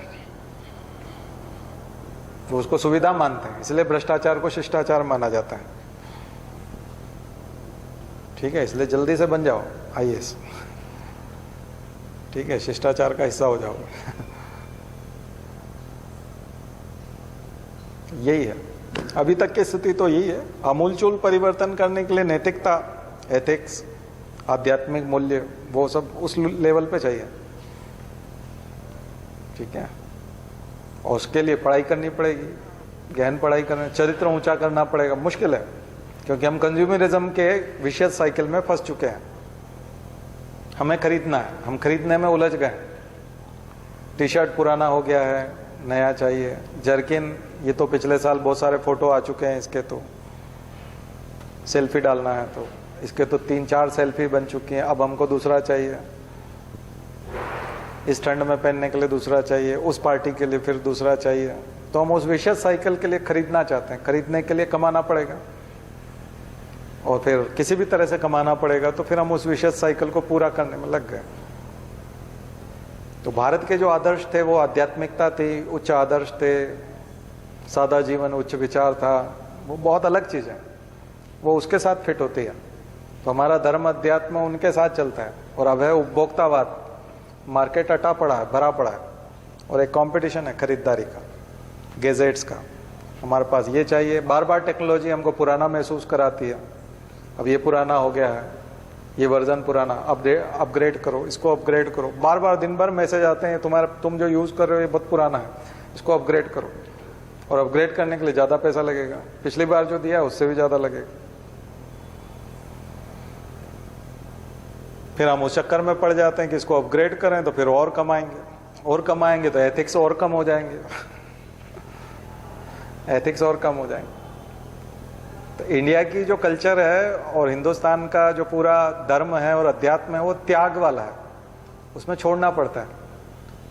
वो उसको सुविधा मानते हैं, इसलिए भ्रष्टाचार को शिष्टाचार माना जाता है। ठीक है, इसलिए जल्दी से बन जाओ IAS। ठीक है, शिष्टाचार का हिस्सा हो जाओ। यही है अभी तक की स्थिति, तो यही है। आमूलचूल परिवर्तन करने के लिए नैतिकता, एथिक्स, आध्यात्मिक मूल्य, वो सब उस लेवल पे चाहिए। ठीक है, और उसके लिए पढ़ाई करनी पड़ेगी, गहन पढ़ाई करना, चरित्र ऊंचा करना पड़ेगा। मुश्किल है, क्योंकि हम कंज्यूमरिज्म के विशियस साइकिल में फंस चुके हैं। हमें खरीदना है, हम खरीदने में उलझ गए। टी शर्ट पुराना हो गया है, नया चाहिए। जर्किन, ये तो पिछले साल बहुत सारे फोटो आ चुके हैं इसके, तो सेल्फी डालना है तो इसके तो 3-4 सेल्फी बन चुकी हैं। अब हमको दूसरा चाहिए, इस ठंड में पहनने के लिए दूसरा चाहिए, उस पार्टी के लिए फिर दूसरा चाहिए। तो हम उस विशेष साइकिल के लिए खरीदना चाहते हैं। खरीदने के लिए कमाना पड़ेगा। और फिर किसी भी तरह से कमाना पड़ेगा, तो फिर हम उस विशेष साइकिल को पूरा करने में लग गए। तो भारत के जो आदर्श थे वो आध्यात्मिकता थी, उच्च आदर्श थे, सादा जीवन, उच्च विचार था, वो बहुत अलग चीज़ है, वो उसके साथ फिट होती है। तो हमारा धर्म अध्यात्म उनके साथ चलता है। और अब है उपभोक्तावाद, मार्केट अटा पड़ा है, भरा पड़ा है, और एक कंपटीशन है खरीदारी का, गैजेट्स का। हमारे पास ये चाहिए, बार बार टेक्नोलॉजी हमको पुराना महसूस कराती है। अब ये पुराना हो गया है, ये वर्जन पुराना, अपग्रेड करो, इसको अपग्रेड करो। बार बार दिन भर मैसेज आते हैं, तुम जो यूज़ कर रहे हो ये बहुत पुराना है, इसको अपग्रेड करो। और अपग्रेड करने के लिए ज़्यादा पैसा लगेगा, पिछली बार जो दिया उससे भी ज़्यादा लगेगा। फिर हम उस चक्कर में पड़ जाते हैं कि इसको अपग्रेड करें तो फिर और कमाएंगे, और कमाएंगे तो एथिक्स और कम हो जाएंगे एथिक्स और कम हो जाएंगे। तो इंडिया की जो कल्चर है और हिंदुस्तान का जो पूरा धर्म है और अध्यात्म है वो त्याग वाला है, उसमें छोड़ना पड़ता है।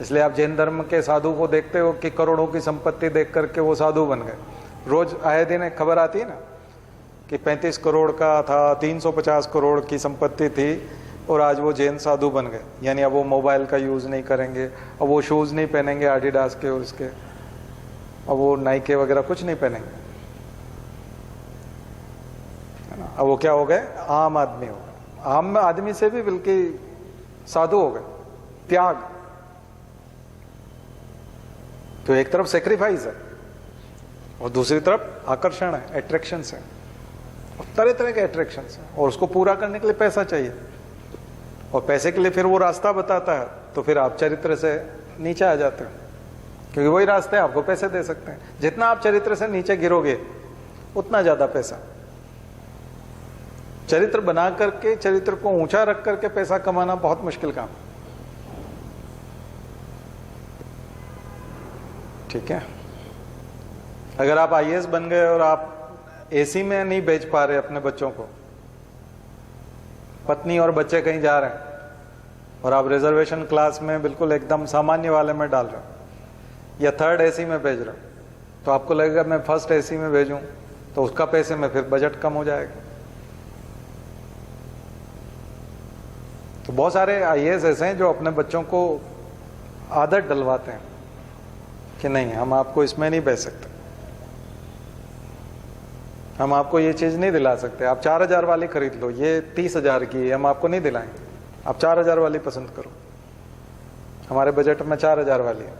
इसलिए आप जैन धर्म के साधु को देखते हो कि करोड़ों की संपत्ति देख करके वो साधु बन गए। रोज आए दिन एक खबर आती है ना कि 35 करोड़ का था, 350 करोड़ की संपत्ति थी, और आज वो जैन साधु बन गए। यानी अब वो मोबाइल का यूज़ नहीं करेंगे, अब वो शूज़ नहीं पहनेंगे एडिडास के और इसके, अब वो नाइके वगैरह कुछ नहीं पहनेंगे, है ना। अब वो क्या हो गए, आम आदमी हो गए। आम आदमी से भी बल्कि साधु हो गए, त्याग। तो एक तरफ सेक्रीफाइस है और दूसरी तरफ आकर्षण है, अट्रैक्शंस है, और तरह तरह के अट्रैक्शंस हैं, और उसको पूरा करने के लिए पैसा चाहिए। और पैसे के लिए फिर वो रास्ता बताता है, तो फिर आप चरित्र से नीचे आ जाते हो, क्योंकि वही रास्ते आपको पैसे दे सकते हैं। जितना आप चरित्र से नीचे गिरोगे उतना ज्यादा पैसा। चरित्र बना करके, चरित्र को ऊंचा रख करके पैसा कमाना बहुत मुश्किल काम, ठीक है। अगर आप आईएएस बन गए और आप एसी में नहीं भेज पा रहे अपने बच्चों को, पत्नी और बच्चे कहीं जा रहे हैं, और आप रिजर्वेशन क्लास में बिल्कुल एकदम सामान्य वाले में डाल रहे हो, या थर्ड एसी में भेज रहे हो, तो आपको लगेगा मैं फर्स्ट एसी में भेजूं तो उसका पैसे में फिर बजट कम हो जाएगा। तो बहुत सारे आईएएस ऐसे हैं जो अपने बच्चों को आदत डलवाते हैं कि नहीं, हम आपको इसमें नहीं भेज सकते, हम आपको ये चीज़ नहीं दिला सकते, आप 4000 वाली खरीद लो, ये 30,000 की है, हम आपको नहीं दिलाएंगे, आप 4000 वाली पसंद करो, हमारे बजट में 4000 वाली है,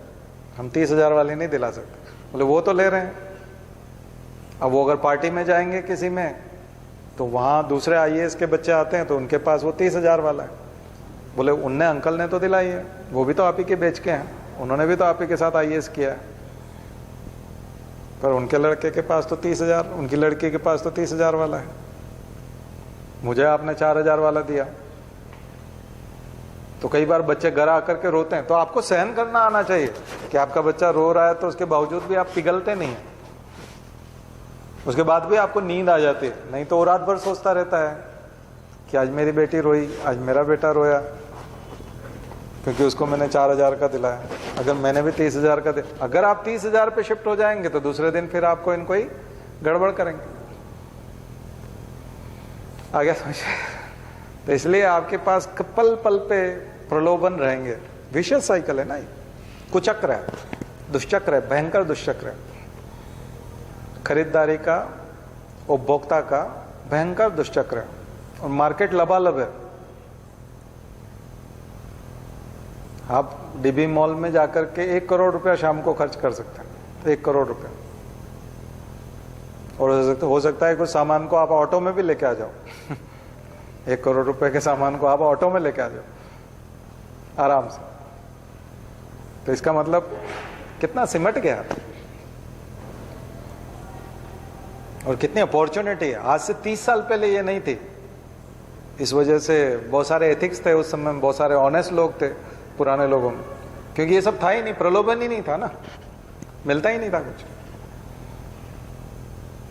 हम 30,000 वाली नहीं दिला सकते। बोले वो तो ले रहे हैं। अब वो अगर पार्टी में जाएंगे किसी में, तो वहाँ दूसरे आईएएस के बच्चे आते हैं तो उनके पास वो 30,000 वाला है। बोले उनने, अंकल ने तो दिलाई है, वो भी तो आप ही के बेच के हैं, उन्होंने भी तो आप ही के साथ आईएएस किया है, पर उनके लड़के के पास तो 30,000, उनकी लड़की के पास तो 30,000 वाला है, मुझे आपने 4,000 वाला दिया। तो कई बार बच्चे घर आकर के रोते हैं, तो आपको सहन करना आना चाहिए कि आपका बच्चा रो रहा है तो उसके बावजूद भी आप पिघलते नहीं हैं, उसके बाद भी आपको नींद आ जाती है। नहीं तो वो रात भर सोचता रहता है कि आज मेरी बेटी रोई, आज मेरा बेटा रोया, क्योंकि उसको मैंने 4,000 का दिलाया, अगर मैंने भी 30,000 का दिया। अगर आप 30,000 पे शिफ्ट हो जाएंगे तो दूसरे दिन फिर आपको इनको ही गड़बड़ करेंगे। आगे सोचिए। तो इसलिए आपके पास पल पल पे प्रलोभन रहेंगे। विशेष साइकिल है ना, ये कुचक्र है, दुष्चक्र है, भयंकर दुष्चक्र है। खरीदारी का, उपभोक्ता का भयंकर दुष्चक्र है, और मार्केट लबालब है। आप डीबी मॉल में जाकर के 1 करोड़ रुपया शाम को खर्च कर सकते हैं, 1 करोड़ रुपया। और हो सकता है कुछ सामान को आप ऑटो में भी लेके आ जाओ 1 करोड़ रुपए के सामान को आप ऑटो में लेके आ जाओ आराम से। तो इसका मतलब कितना सिमट गया और कितनी अपॉर्चुनिटी है। आज से 30 साल पहले ये नहीं थी। इस वजह से बहुत सारे एथिक्स थे उस समय में, बहुत सारे ऑनेस्ट लोग थे पुराने लोगों में, क्योंकि ये सब था ही नहीं, प्रलोभन ही नहीं था ना, मिलता ही नहीं था कुछ।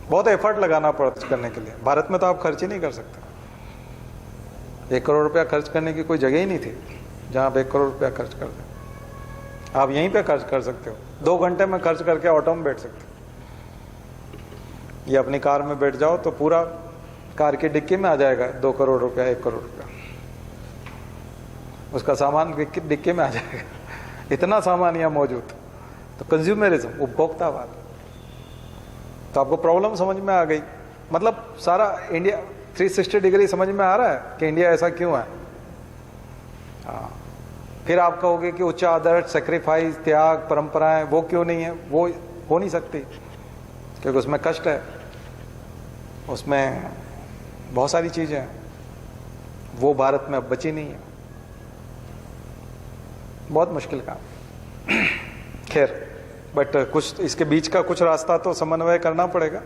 बहुत एफर्ट लगाना पड़ता करने के लिए। भारत में तो आप खर्च ही नहीं कर सकते। 1 करोड़ रुपया खर्च करने की कोई जगह ही नहीं थी जहां आप 1 करोड़ रुपया खर्च कर दें। आप यहीं पे खर्च कर सकते हो, 2 घंटे में खर्च करके ऑटो में बैठ सकते हो, या अपनी कार में बैठ जाओ तो पूरा कार की डिक्की में आ जाएगा 2 करोड़ रुपया, 1 करोड़ रुपया, उसका सामान डिक्की में आ जाएगा। इतना सामान यहाँ मौजूद। तो कंज्यूमरिज्म, उपभोक्तावाद। तो आपको प्रॉब्लम समझ में आ गई। मतलब सारा इंडिया 360 डिग्री समझ में आ रहा है कि इंडिया ऐसा क्यों है। हाँ, फिर आप कहोगे कि उच्च आदर्श, सेक्रीफाइस, त्याग, परंपराएं वो क्यों नहीं है? वो हो नहीं सकती क्योंकि उसमें कष्ट है, उसमें बहुत सारी चीजें हैं, वो भारत में अब बची नहीं है। बहुत मुश्किल काम। खैर, बट कुछ इसके बीच का कुछ रास्ता तो समन्वय करना पड़ेगा।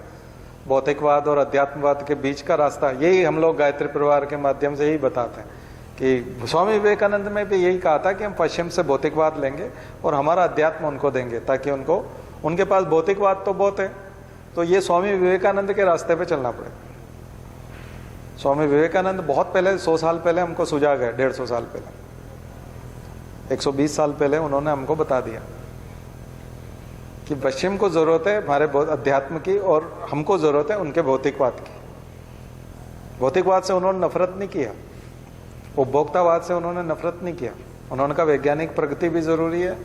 भौतिकवाद और अध्यात्मवाद के बीच का रास्ता, यही हम लोग गायत्री परिवार के माध्यम से यही बताते हैं कि स्वामी विवेकानंद ने भी यही कहा था कि हम पश्चिम से भौतिकवाद लेंगे और हमारा अध्यात्म उनको देंगे, ताकि उनको, उनके पास भौतिकवाद तो बहुत है, तो ये स्वामी विवेकानंद के रास्ते पे चलना पड़ेगा। स्वामी विवेकानंद बहुत पहले, 100 साल पहले हमको सुझा गए, 150 साल पहले, 120 साल पहले उन्होंने हमको बता दिया कि पश्चिम को जरूरत है हमारे अध्यात्म की और हमको जरूरत है उनके भौतिकवाद की। भौतिकवाद से उन्होंने नफरत नहीं किया, उपभोक्तावाद से उन्होंने नफरत नहीं किया। उन्होंने कहा वैज्ञानिक प्रगति भी जरूरी है,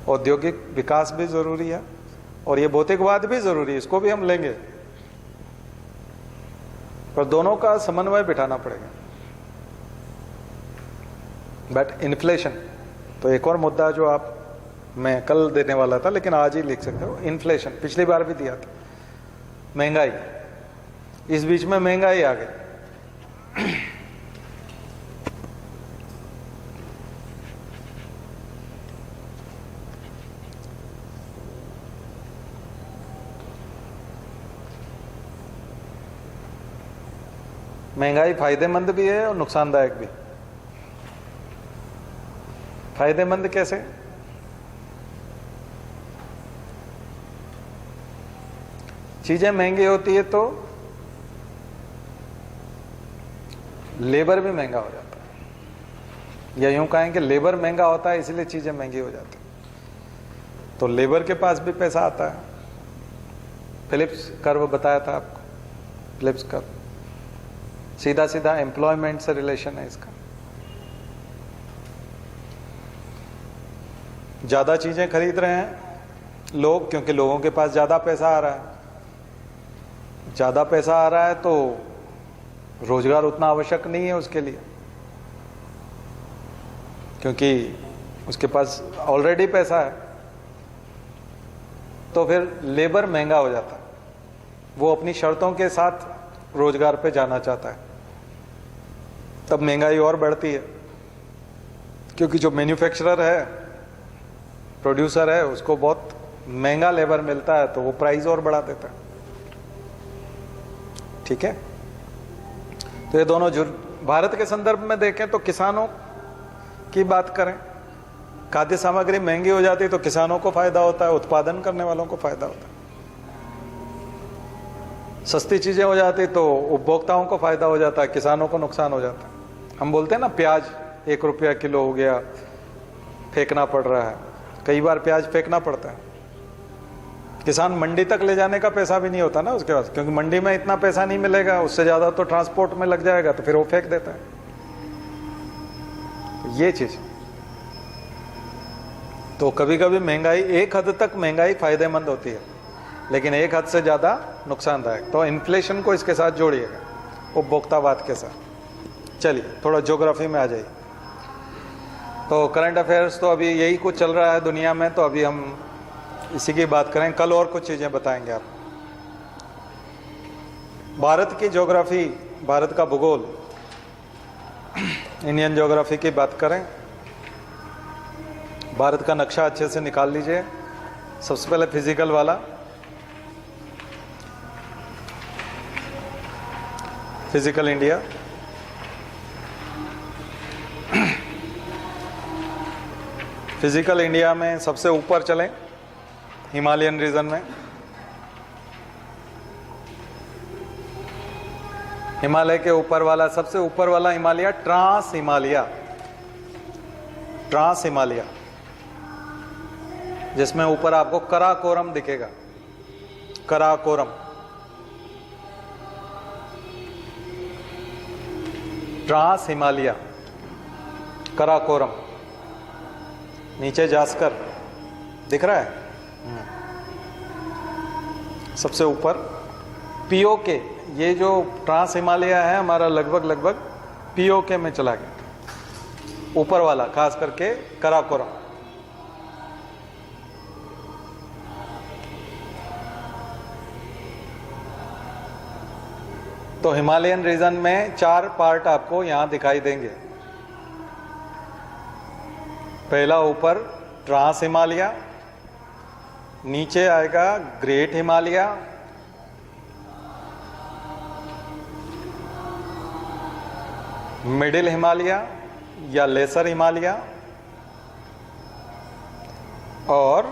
औद्योगिक विकास भी जरूरी है और ये भौतिकवाद भी जरूरी है, इसको भी हम लेंगे, पर दोनों का समन्वय बिठाना पड़ेगा। बट इन्फ्लेशन तो एक और मुद्दा जो आप, मैं कल देने वाला था लेकिन आज ही लिख सकते हो। इन्फ्लेशन पिछली बार भी दिया था। महंगाई, इस बीच में महंगाई आ गई। महंगाई फायदेमंद भी है और नुकसानदायक भी। फायदेमंद कैसे? चीजें महंगी होती है तो लेबर भी महंगा हो जाता है, या यूं कहें कि लेबर महंगा होता है इसलिए चीजें महंगी हो जाती है। तो लेबर के पास भी पैसा आता है। फिलिप्स कर्व बताया था आपको, फिलिप्स कर्व सीधा सीधा एम्प्लॉयमेंट से रिलेशन है इसका। ज्यादा चीजें खरीद रहे हैं लोग क्योंकि लोगों के पास ज्यादा पैसा आ रहा है। ज्यादा पैसा आ रहा है तो रोजगार उतना आवश्यक नहीं है उसके लिए, क्योंकि उसके पास ऑलरेडी पैसा है। तो फिर लेबर महंगा हो जाता है, वो अपनी शर्तों के साथ रोजगार पे जाना चाहता है, तब महंगाई और बढ़ती है। क्योंकि जो मैन्युफैक्चरर है, प्रोड्यूसर है, उसको बहुत महंगा लेबर मिलता है तो वो प्राइस और बढ़ा देता है। ठीक है, तो ये दोनों जो भारत के संदर्भ में देखें तो किसानों की बात करें, खाद्य सामग्री महंगी हो जाती है तो किसानों को फायदा होता है, उत्पादन करने वालों को फायदा होता है। सस्ती चीजें हो जाती तो उपभोक्ताओं को फायदा हो जाता है, किसानों को नुकसान हो जाता है। हम बोलते हैं ना प्याज 1 रुपया किलो हो गया, फेंकना पड़ रहा है। कई बार प्याज फेंकना पड़ता है, किसान मंडी तक ले जाने का पैसा भी नहीं होता ना उसके पास, क्योंकि मंडी में इतना पैसा नहीं मिलेगा, उससे ज्यादा तो ट्रांसपोर्ट में लग जाएगा, तो फिर वो फेंक देता है। तो ये चीज, तो कभी कभी महंगाई, एक हद तक महंगाई फायदेमंद होती है लेकिन एक हद से ज्यादा नुकसानदायक। तो इन्फ्लेशन को इसके साथ जोड़िएगा, उपभोक्तावाद के साथ। चलिए थोड़ा ज्योग्राफी में आ जाइए। तो करंट अफेयर्स तो अभी यही कुछ चल रहा है दुनिया में, तो अभी हम इसी की बात करें। कल और कुछ चीजें बताएंगे आप। भारत की ज्योग्राफी, भारत का भूगोल, इंडियन ज्योग्राफी की बात करें। भारत का नक्शा अच्छे से निकाल लीजिए। सबसे पहले फिजिकल वाला, फिजिकल इंडिया। फिजिकल इंडिया में सबसे ऊपर चलें, हिमालयन रीजन में। हिमालय के ऊपर वाला, सबसे ऊपर वाला हिमालय, ट्रांस हिमालय, ट्रांस हिमालय, जिसमें ऊपर आपको कराकोरम दिखेगा, कराकोरम। ट्रांस हिमालय, कराकोरम, नीचे जास्कर दिख रहा है, सबसे ऊपर पीओके। ये जो ट्रांस हिमालय है हमारा लगभग पीओके में चला गया, ऊपर वाला खास करके कराकोरम। तो हिमालयन रीजन में 4 पार्ट आपको यहां दिखाई देंगे। पहला ऊपर ट्रांस हिमालय, नीचे आएगा ग्रेट हिमालय, मिडिल हिमालय या लेसर हिमालय और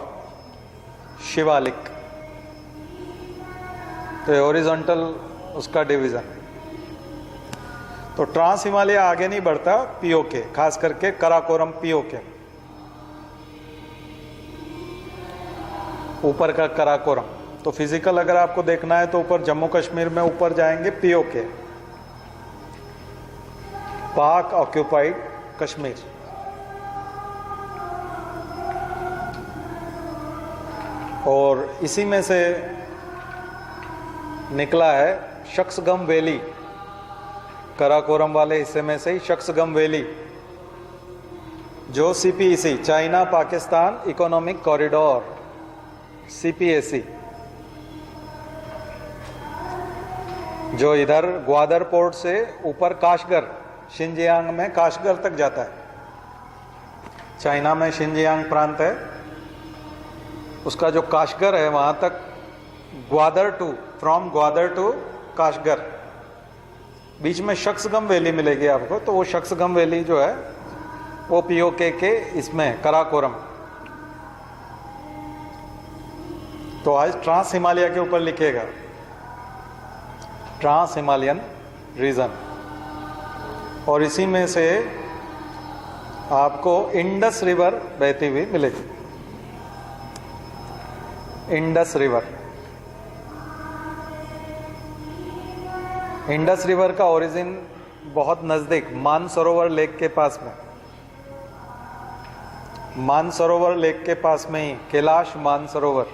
शिवालिक। तो हॉरिजॉन्टल उसका डिवीजन। तो ट्रांस हिमालय आगे नहीं बढ़ता पीओके, खास करके कराकोरम पीओके, ऊपर का कराकोरम। तो फिजिकल अगर आपको देखना है तो ऊपर जम्मू कश्मीर में ऊपर जाएंगे पीओके, पाक ऑक्यूपाइड कश्मीर। और इसी में से निकला है शख्सगम वैली, कराकोरम वाले हिस्से में से ही शख्सगम वैली, जो CPEC, China Pakistan economic corridor, CPAC, जो इधर ग्वादर पोर्ट से ऊपर काशगर, शिनजियांग में काशगर तक जाता है। चाइना में शिनजियांग प्रांत है, उसका जो काशगर है वहां तक Gwadar to, from Gwadar to Kashgar, बीच में शख्सगम वैली मिलेगी आपको। तो वो शख्सगम वैली जो है वो पीओके के इसमें कराकोरम। तो आज ट्रांस हिमालय के ऊपर लिखेगा ट्रांस हिमालयन रीजन। और इसी में से आपको इंडस रिवर बहती हुई मिलेगी, इंडस रिवर। इंडस रिवर का ओरिजिन बहुत नजदीक मानसरोवर लेक के पास में, मानसरोवर लेक के पास में ही कैलाश मानसरोवर,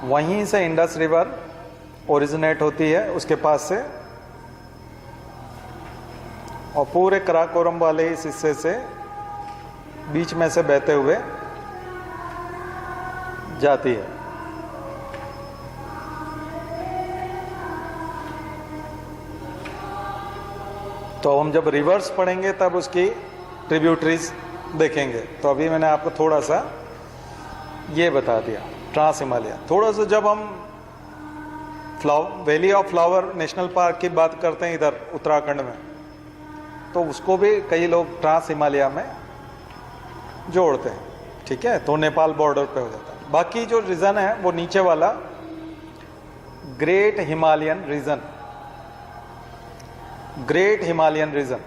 वहीं से इंडस रिवर ओरिजिनेट होती है, उसके पास से, और पूरे कराकोरम वाले इस हिस्से से बीच में से बहते हुए जाती है। तो हम जब रिवर्स पढ़ेंगे तब उसकी ट्रिब्यूटरीज देखेंगे। तो अभी मैंने आपको थोड़ा सा ये बता दिया ट्रांस हिमालय। थोड़ा सा जब हम valley of flower national park की बात करते हैं इधर उत्तराखंड में, तो उसको भी कई लोग ट्रांस हिमालय में जोड़ते हैं, ठीक है। तो नेपाल बॉर्डर पे हो जाता है। बाकी जो रीजन है वो नीचे वाला great Himalayan region, great Himalayan region.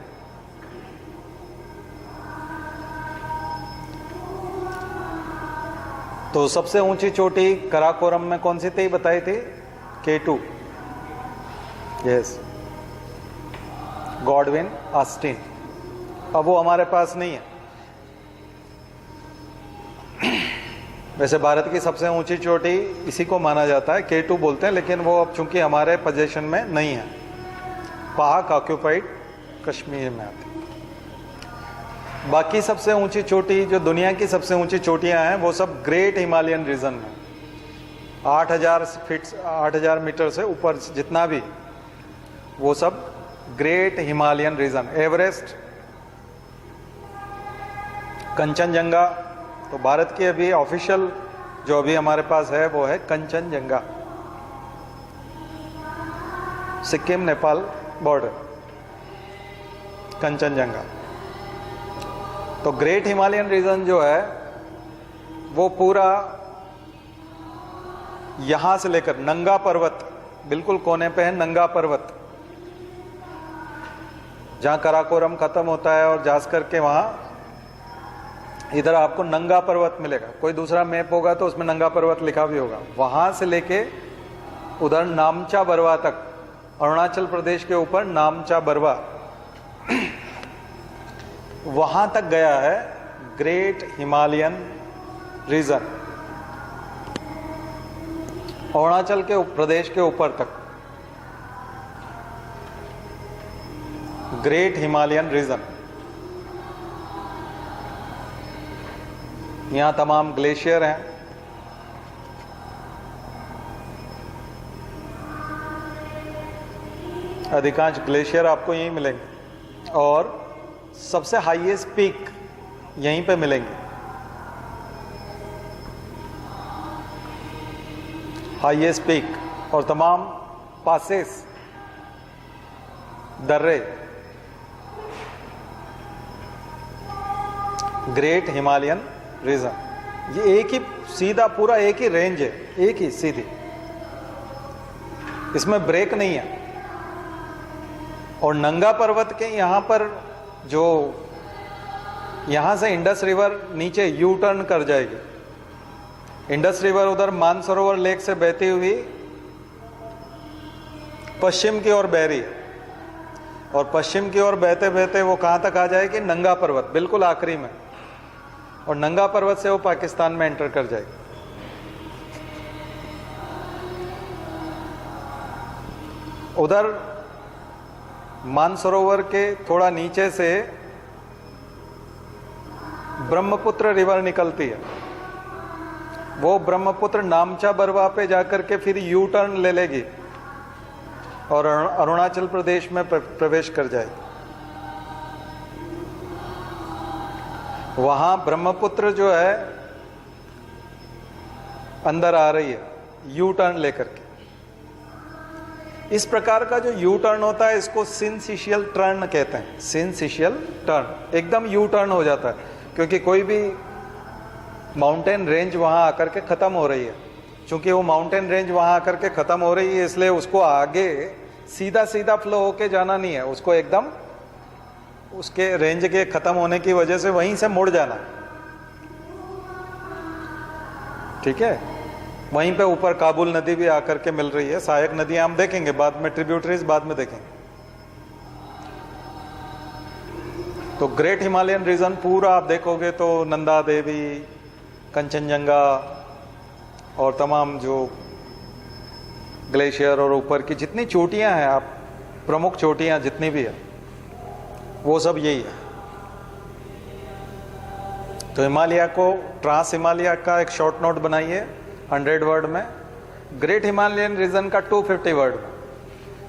तो सबसे ऊंची चोटी कराकोरम में कौन सी थी बताई थी? K2, yes, Godwin Austen. अब वो हमारे पास नहीं है। वैसे भारत की सबसे ऊंची चोटी इसी को माना जाता है, K2 बोलते हैं, लेकिन वो अब चूंकि हमारे पोजीशन में नहीं है, पाक ऑक्यूपाइड कश्मीर में आती। बाकी सबसे ऊंची चोटी, जो दुनिया की सबसे ऊंची चोटियां हैं, वो सब ग्रेट हिमालयन रीजन में, 8000 फीट, 8000 मीटर से ऊपर जितना भी, वो सब great Himalayan region. Everest, Kanchenjunga, तो भारत की अभी ऑफिशियल जो अभी हमारे पास है वो है कंचनजंगा, सिक्किम नेपाल बॉर्डर, कंचनजंगा। तो ग्रेट हिमालयन रीजन जो है वो पूरा यहां से लेकर नंगा पर्वत, बिल्कुल कोने पे है नंगा पर्वत, जहां कराकोरम खत्म होता है और जास्कर के वहां इधर आपको नंगा पर्वत मिलेगा। कोई दूसरा मैप होगा तो उसमें नंगा पर्वत लिखा भी होगा। वहां से लेके उधर नामचा बरवा तक, अरुणाचल प्रदेश के ऊपर नामचा बरवा, वहां तक गया है ग्रेट हिमालयन रीजन, अरुणाचल के प्रदेश के ऊपर तक ग्रेट हिमालयन रीजन। यहां तमाम ग्लेशियर हैं, अधिकांश ग्लेशियर आपको यहीं मिलेंगे और सबसे हाईएस्ट पीक यहीं पे मिलेंगे। हाईएस्ट पीक और तमाम पासेस, दर्रे ग्रेट हिमालयन रीजन। ये एक ही सीधा पूरा एक ही रेंज है, एक ही सीधी, इसमें ब्रेक नहीं है। और नंगा पर्वत के यहां पर जो यहां से इंडस रिवर नीचे यू टर्न कर जाएगी, इंडस रिवर उधर मानसरोवर लेक से बहती हुई पश्चिम की ओर बह रही है और पश्चिम की ओर बहते बहते वो कहां तक आ जाएगी, नंगा पर्वत बिल्कुल आखिरी में, और नंगा पर्वत से वो पाकिस्तान में एंटर कर जाएगी। उधर मानसरोवर के थोड़ा नीचे से ब्रह्मपुत्र रिवर निकलती है, वो ब्रह्मपुत्र नामचा बरवा पे जाकर के फिर यू टर्न ले लेगी और अरुणाचल प्रदेश में प्रवेश कर जाएगी। वहां ब्रह्मपुत्र जो है अंदर आ रही है यू टर्न लेकर के। इस प्रकार का जो यू टर्न होता है इसको सिंसिशियल टर्न कहते हैं। सिंसिशियल टर्न एकदम यू टर्न हो जाता है, क्योंकि कोई भी माउंटेन रेंज वहां आकर के खत्म हो रही है। चूंकि वो माउंटेन रेंज वहां आकर के खत्म हो रही है, इसलिए उसको आगे सीधा सीधा फ्लो होके जाना नहीं है, उसको एकदम उसके रेंज के खत्म होने की वजह से वहीं से मुड़ जाना। ठीक है, वहीं पे ऊपर काबुल नदी भी आकर के मिल रही है, सहायक नदियां हम देखेंगे बाद में, ट्रिब्यूटरीज बाद में देखेंगे। तो ग्रेट हिमालयन रीजन पूरा आप देखोगे तो नंदा देवी, कंचनजंगा और तमाम जो ग्लेशियर और ऊपर की जितनी चोटियां हैं, आप प्रमुख चोटियां जितनी भी है, वो सब यही है। तो हिमालय को, ट्रांस हिमालय का एक शॉर्ट नोट बनाइए 100 वर्ड में, ग्रेट हिमालयन रीजन का 250 वर्ड में,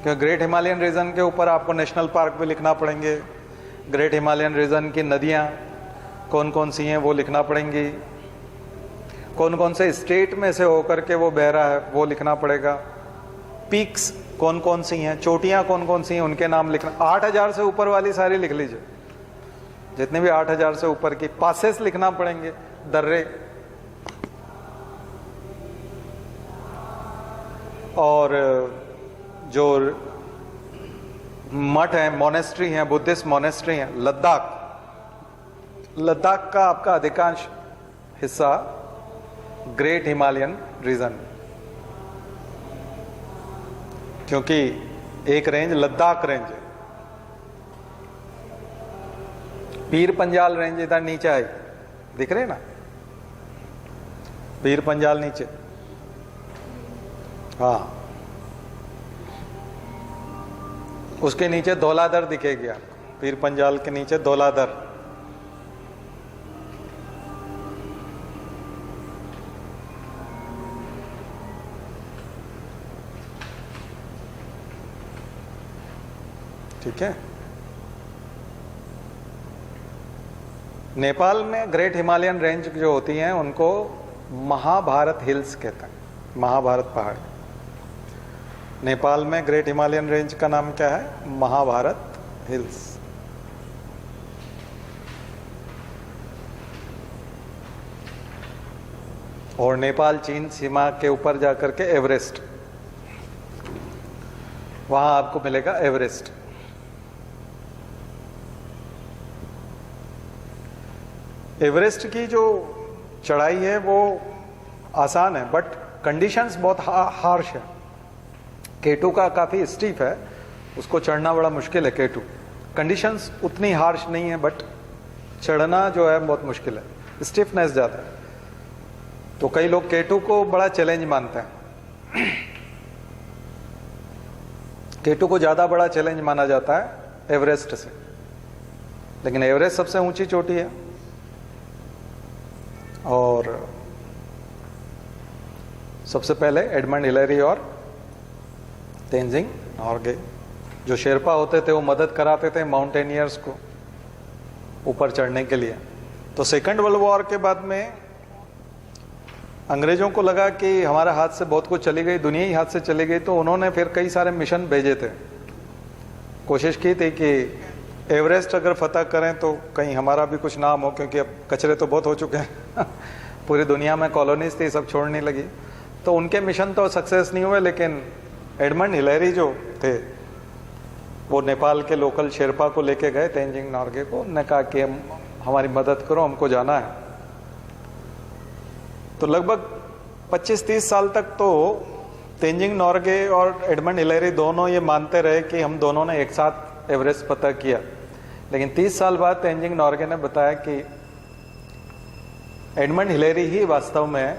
क्योंकि ग्रेट हिमालयन रीजन के ऊपर आपको नेशनल पार्क भी लिखना पड़ेंगे, ग्रेट हिमालयन रीजन की नदियां कौन कौन सी हैं वो लिखना पड़ेंगी, कौन कौन से स्टेट में से होकर के वो बह रहा है वो लिखना पड़ेगा, पीक्स कौन कौन सी हैं, चोटियां कौन कौन सी हैं उनके नाम लिखना। 8000 से ऊपर वाली सारी लिख लीजिए, जितने भी 8000 से ऊपर की, पासेस लिखना पड़ेंगे, दर्रे, और जो मठ हैं, मोनेस्ट्री हैं, बुद्धिस्ट मोनेस्ट्री हैं। लद्दाख का आपका अधिकांश हिस्सा ग्रेट हिमालयन रीजन, क्योंकि एक रेंज लद्दाख रेंज है। पीर पंजाल रेंज इधर नीचे आई, दिख रहे ना, पीर पंजाल नीचे, हाँ, उसके नीचे धौलाधर दिखेगी आपको, पीर पंजाल के नीचे धौलाधर। ठीक है, नेपाल में ग्रेट हिमालयन रेंज जो होती हैं उनको महाभारत हिल्स कहते हैं, महाभारत पहाड़। नेपाल में ग्रेट हिमालयन रेंज का नाम क्या है, महाभारत हिल्स। और नेपाल चीन सीमा के ऊपर जाकर के एवरेस्ट, वहां आपको मिलेगा एवरेस्ट। एवरेस्ट की जो चढ़ाई है वो आसान है, बट कंडीशंस बहुत हार्श है। K2 का काफ़ी स्टीप है, उसको चढ़ना बड़ा मुश्किल है। K2 कंडीशंस उतनी हार्श नहीं है, बट चढ़ना जो है बहुत मुश्किल है, स्टिफनेस ज़्यादा है। तो कई लोग K2 को बड़ा चैलेंज मानते हैं। K2 को ज़्यादा बड़ा चैलेंज माना जाता है एवरेस्ट से, लेकिन एवरेस्ट सबसे ऊंची चोटी है। और सबसे पहले एडमंड हिलेरी और तेंजिंग नॉर्गे, जो शेरपा होते थे, वो मदद कराते थे माउंटेनियर्स को ऊपर चढ़ने के लिए। तो सेकेंड वर्ल्ड वॉर के बाद में अंग्रेजों को लगा कि हमारे हाथ से बहुत कुछ चली गई, दुनिया ही हाथ से चली गई, तो उन्होंने फिर कई सारे मिशन भेजे थे। कोशिश की थी कि एवरेस्ट अगर फतह करें तो कहीं हमारा भी कुछ नाम हो, क्योंकि अब कचरे तो बहुत हो चुके हैं। पूरी दुनिया में कॉलोनीज थी, सब छोड़ने लगी। तो उनके मिशन तो सक्सेस नहीं हुए, लेकिन एडमंड हिलेरी जो थे वो नेपाल के लोकल शेरपा को लेके गए, तेंजिंग नॉर्गे को। उन्होंने कहा कि हमारी मदद करो, हमको जाना है। तो लगभग 25-30 साल तक तो तेंजिंग नॉर्गे और एडमंड हिलेरी दोनों ये मानते रहे कि हम दोनों ने एक साथ एवरेस्ट फतह किया। लेकिन 30 साल बाद तेंजिंग नॉर्गे ने बताया कि एडमंड हिलेरी ही वास्तव में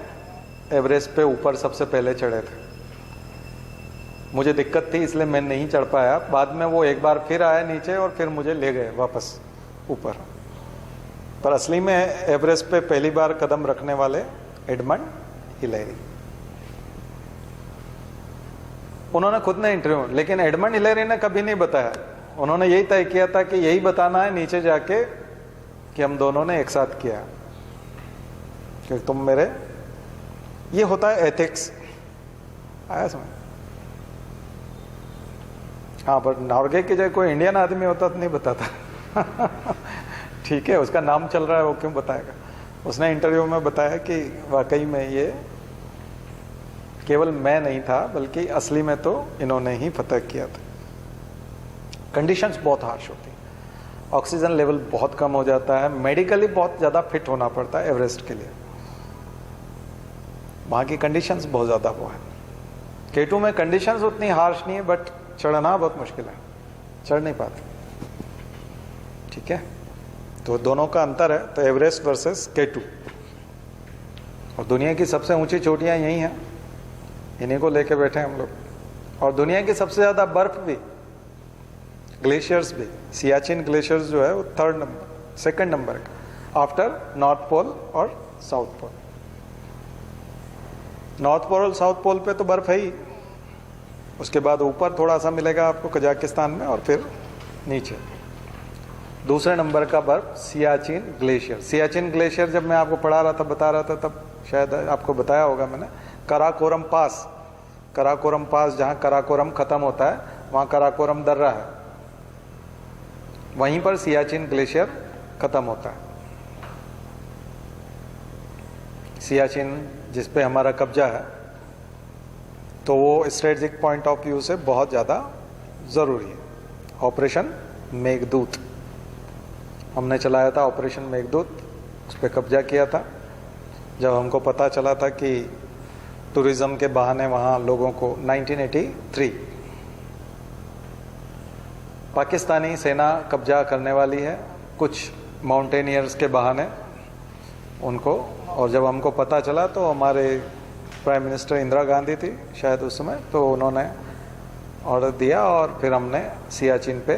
एवरेस्ट पे ऊपर सबसे पहले चढ़े थे। मुझे दिक्कत थी इसलिए मैं नहीं चढ़ पाया। बाद में वो एक बार फिर आए नीचे और फिर मुझे ले गए वापस ऊपर। पर असली में एवरेस्ट पे पहली बार कदम रखने वाले एडमंड हिलेरी। उन्होंने खुद ने इंटरव्यू, लेकिन एडमंड हिलेरी ने कभी नहीं बताया। उन्होंने यही तय किया था कि यही बताना है नीचे जाके कि हम दोनों ने एक साथ किया, कि तुम मेरे, ये होता है एथिक्स। आया समझ? हाँ, पर नॉर्गे की जगह कोई इंडियन आदमी होता तो नहीं बताता। ठीक है, उसका नाम चल रहा है, वो क्यों बताएगा। उसने इंटरव्यू में बताया कि वाकई में ये केवल मैं नहीं था, बल्कि असली में तो इन्होंने ही फतह किया था। कंडीशंस बहुत हार्श होती, ऑक्सीजन लेवल बहुत कम हो जाता है, मेडिकली बहुत ज़्यादा फिट होना पड़ता है एवरेस्ट के लिए। वहाँ की कंडीशंस बहुत ज़्यादा वो है। K2 में कंडीशंस उतनी हार्श नहीं है, बट चढ़ना बहुत मुश्किल है, चढ़ नहीं पाते। ठीक है, तो दोनों का अंतर है। तो एवरेस्ट वर्सेस K2, और दुनिया की सबसे ऊंची चोटियां यही हैं, इन्हीं को लेके बैठे हैं हम लोग। और दुनिया की सबसे ज़्यादा बर्फ भी, ग्लेशियर्स भी, सियाचिन ग्लेशियर्स जो है वो सेकंड नंबर का, आफ्टर नॉर्थ पोल और साउथ पोल। नॉर्थ पोल और साउथ पोल पे तो बर्फ है ही, उसके बाद ऊपर थोड़ा सा मिलेगा आपको कजाकिस्तान में, और फिर नीचे दूसरे नंबर का बर्फ सियाचिन ग्लेशियर। सियाचिन ग्लेशियर जब मैं आपको पढ़ा रहा था, बता रहा था, तब शायद आपको बताया होगा मैंने, कराकोरम पास, कराकोरम पास जहाँ कराकोरम खत्म होता है वहाँ कराकोरम दर्रा है, वहीं पर सियाचिन ग्लेशियर खत्म होता है। सियाचिन जिस पे हमारा कब्जा है, तो वो स्ट्रेटेजिक पॉइंट ऑफ व्यू से बहुत ज़्यादा ज़रूरी है। ऑपरेशन मेघदूत हमने चलाया था, ऑपरेशन मेघदूत, उस पर कब्जा किया था। जब हमको पता चला था कि टूरिज्म के बहाने वहाँ लोगों को 1983 पाकिस्तानी सेना कब्जा करने वाली है, कुछ माउंटेनियर्स के बहाने उनको। और जब हमको पता चला तो हमारे प्राइम मिनिस्टर इंदिरा गांधी थी शायद उस समय, तो उन्होंने ऑर्डर दिया और फिर हमने सियाचिन पे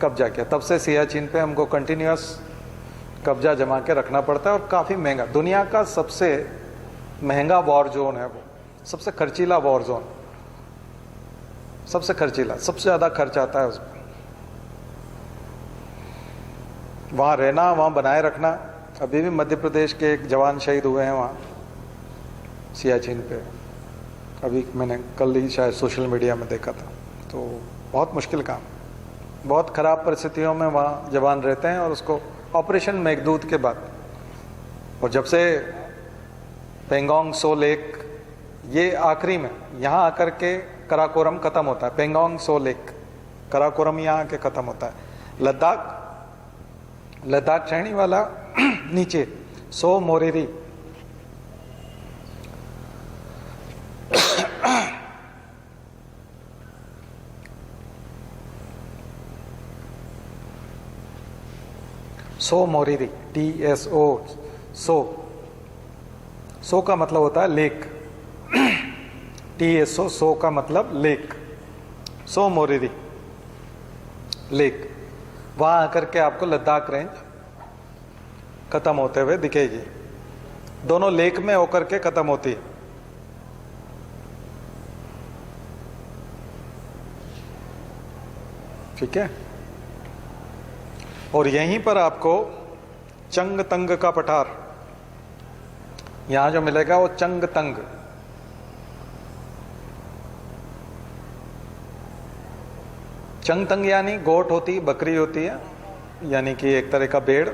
कब्जा किया। तब से सियाचिन पे हमको कंटिन्यूस कब्जा जमा के रखना पड़ता है, और काफ़ी महंगा, दुनिया का सबसे महंगा वॉर जोन है वो, सबसे खर्चीला वॉर जोन, सबसे खर्चीला, सबसे ज़्यादा खर्च आता है उसमें। वहाँ रहना, वहाँ बनाए रखना। अभी भी मध्य प्रदेश के एक जवान शहीद हुए हैं वहाँ सियाचिन पे, अभी मैंने कल ही शायद सोशल मीडिया में देखा था। तो बहुत मुश्किल काम, बहुत ख़राब परिस्थितियों में वहाँ जवान रहते हैं। और उसको ऑपरेशन मेघदूत के बाद, और जब से पेंगोंग सो लेक, ये आखिरी में यहाँ आकर के कराकोरम ख़त्म होता है, पेंगोंग सो लेक, कराकोरम यहाँ आके ख़त्म होता है। लद्दाख श्रेणी वाला नीचे सो मोरेरी, सो मोरिरी, TSO, सो। सो का मतलब होता है लेक। TSO, सो का मतलब लेक। सो मोरिरी लेक। वहां आकर के आपको लद्दाख रेंज खत्म होते हुए दिखेगी। दोनों लेक में होकर के खत्म होती है। ठीक है। और यहीं पर आपको चंगतंग का पठार, यहां जो मिलेगा वो चंगतंग। चंगतंग यानी गोट होती है, बकरी होती है, यानी कि एक तरह का भेड़।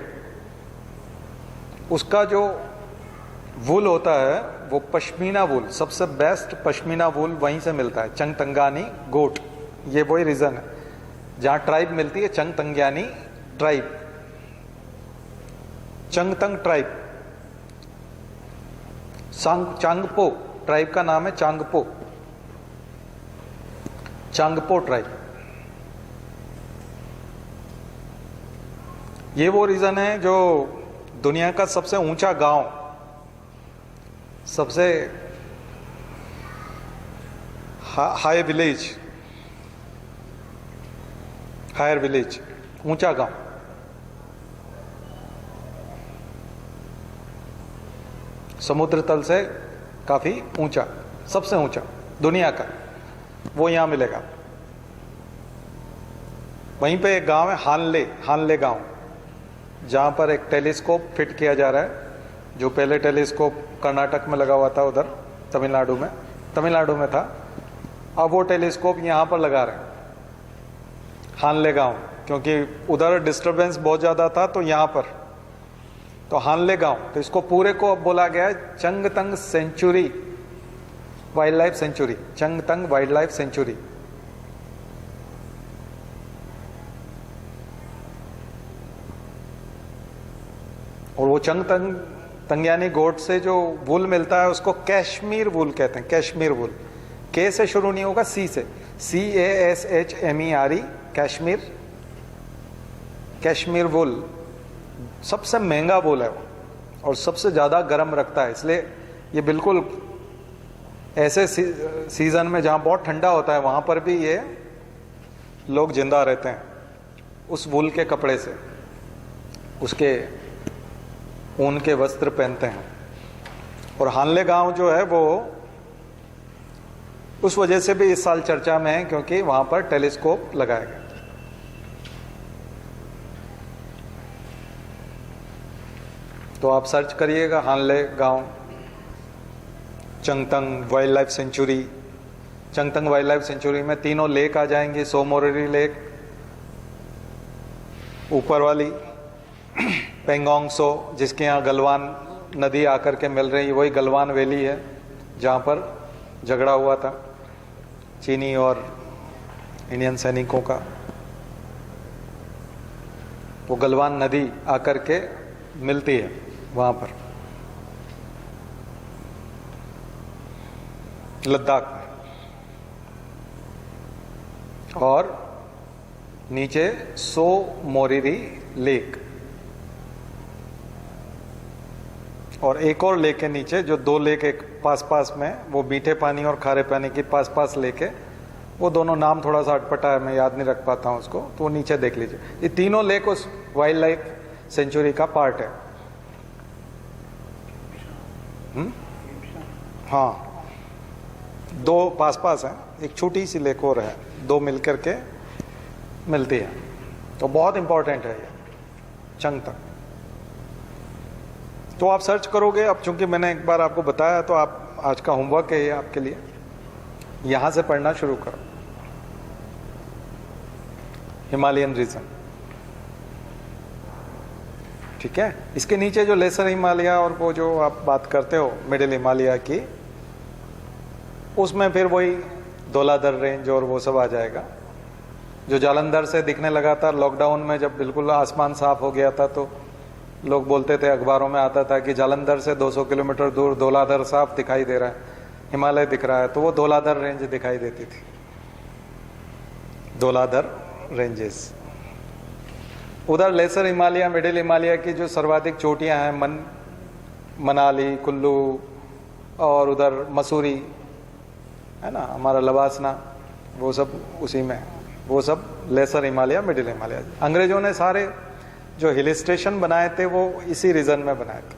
उसका जो वूल होता है वो पश्मीना वूल, सबसे बेस्ट पश्मीना वूल वहीं से मिलता है। चंगतंगानी गोट, ये वही रीजन है जहां ट्राइब मिलती है, चंगतंग्यानी ट्राइब, चंगतंग ट्राइब। चांगपो ट्राइब का नाम है, चांगपो, चांगपो ट्राइब। ये वो रीजन है जो दुनिया का सबसे ऊंचा गांव, सबसे हाई विलेज, हायर विलेज, ऊंचा गांव, समुद्र तल से काफी ऊंचा, सबसे ऊंचा दुनिया का, वो यहां मिलेगा। वहीं पे एक गांव है हानले, हानले गांव, जहां पर एक टेलीस्कोप फिट किया जा रहा है। जो पहले टेलीस्कोप कर्नाटक में लगा हुआ था, उधर तमिलनाडु में था, अब वो टेलीस्कोप यहां पर लगा रहे हैं हानले गांव, क्योंकि उधर डिस्टरबेंस बहुत ज्यादा था, तो यहां पर तो हानले गांव, तो इसको पूरे को अब बोला गया है Changthang sanctuary, wild life sanctuary, Changthang wild life sanctuary. और वो तंग्यानी गोट से जो वूल मिलता है उसको कैश्मीर वूल कहते हैं। कैश्मीर वूल, के से शुरू नहीं होगा, सी से, CASHMERE, कैश्मीर। कैश्मीर वूल सबसे महंगा वूल है और सबसे ज्यादा गर्म रखता है, इसलिए ये बिल्कुल ऐसे सीजन में जहां बहुत ठंडा होता है वहां पर भी ये लोग जिंदा रहते हैं उस वूल के कपड़े से, उसके ऊन के वस्त्र पहनते हैं। और हानले गांव जो है वो उस वजह से भी इस साल चर्चा में है क्योंकि वहां पर टेलीस्कोप लगाया गया। तो आप सर्च करिएगा हानले गांव, Changthang wild life sanctuary. Changthang wild life sanctuary में तीनों लेक आ जाएंगे, सो मोरिरी लेक ऊपर वाली, पेंगोंग सो जिसके यहाँ गलवान नदी आकर के मिल रही है, वही गलवान वैली है जहाँ पर झगड़ा हुआ था चीनी और इंडियन सैनिकों का। वो गलवान नदी आकर के मिलती है वहाँ पर लद्दाख में। और नीचे सो मोरिरी लेक, और एक और लेक है नीचे, जो दो लेक एक पास में, वो मीठे पानी और खारे पानी की पास लेक है। वो दोनों नाम थोड़ा सा अटपटा है, मैं याद नहीं रख पाता हूँ उसको, तो वो नीचे देख लीजिए। ये तीनों लेक उस वाइल्ड लाइफ सेंचुरी का पार्ट है। हाँ, दो पास हैं, एक छोटी सी लेक और है, दो मिलकर के मिलती है। तो बहुत इंपॉर्टेंट है ये चंगतंग। तो आप सर्च करोगे, अब चूंकि मैंने एक बार आपको बताया तो आप, आज का होमवर्क है ये आपके लिए, यहां से पढ़ना शुरू करो। हिमालयन रीजन, ठीक है। इसके नीचे जो लेसर हिमालय और वो जो आप बात करते हो मिडिल हिमालय की, उसमें फिर वही धौलाधर रेंज और वो सब आ जाएगा, जो जालंधर से दिखने लगा था लॉकडाउन में, जब बिल्कुल आसमान साफ हो गया था तो लोग बोलते थे, अखबारों में आता था कि जालंधर से 200 किलोमीटर दूर धौलाधर साफ दिखाई दे रहा है, हिमालय दिख रहा है, तो वो धौलाधर रेंज दिखाई देती थी, धौलाधर रेंजेस। उधर लेसर हिमालय, मिडिल हिमालय की जो सर्वाधिक चोटियां हैं, मनाली, कुल्लू और उधर मसूरी है ना, हमारा लवासना, वो सब उसी में, वो सब लेसर हिमालय, मिडिल हिमालय। अंग्रेजों ने सारे जो हिल स्टेशन बनाए थे वो इसी रीजन में बनाए थे,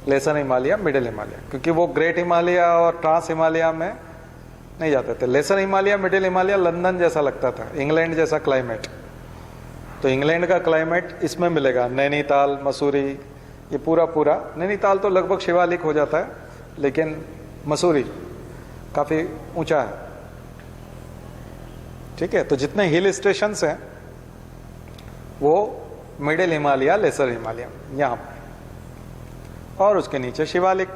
लेसर हिमालय, मिडिल हिमालय, क्योंकि वो ग्रेट हिमालय और ट्रांस हिमालय में नहीं जाते थे। Lesser Himalaya, middle Himalaya London जैसा लगता था, इंग्लैंड जैसा क्लाइमेट, तो इंग्लैंड का क्लाइमेट इसमें मिलेगा। नैनीताल, मसूरी, ये पूरा नैनीताल तो लगभग शिवालिक हो जाता है, लेकिन मसूरी काफी ऊंचा है, ठीक है। तो जितने हिल स्टेशंस हैं वो मिडिल हिमालय, लेसर हिमालय यहां पर, और उसके नीचे शिवालिक।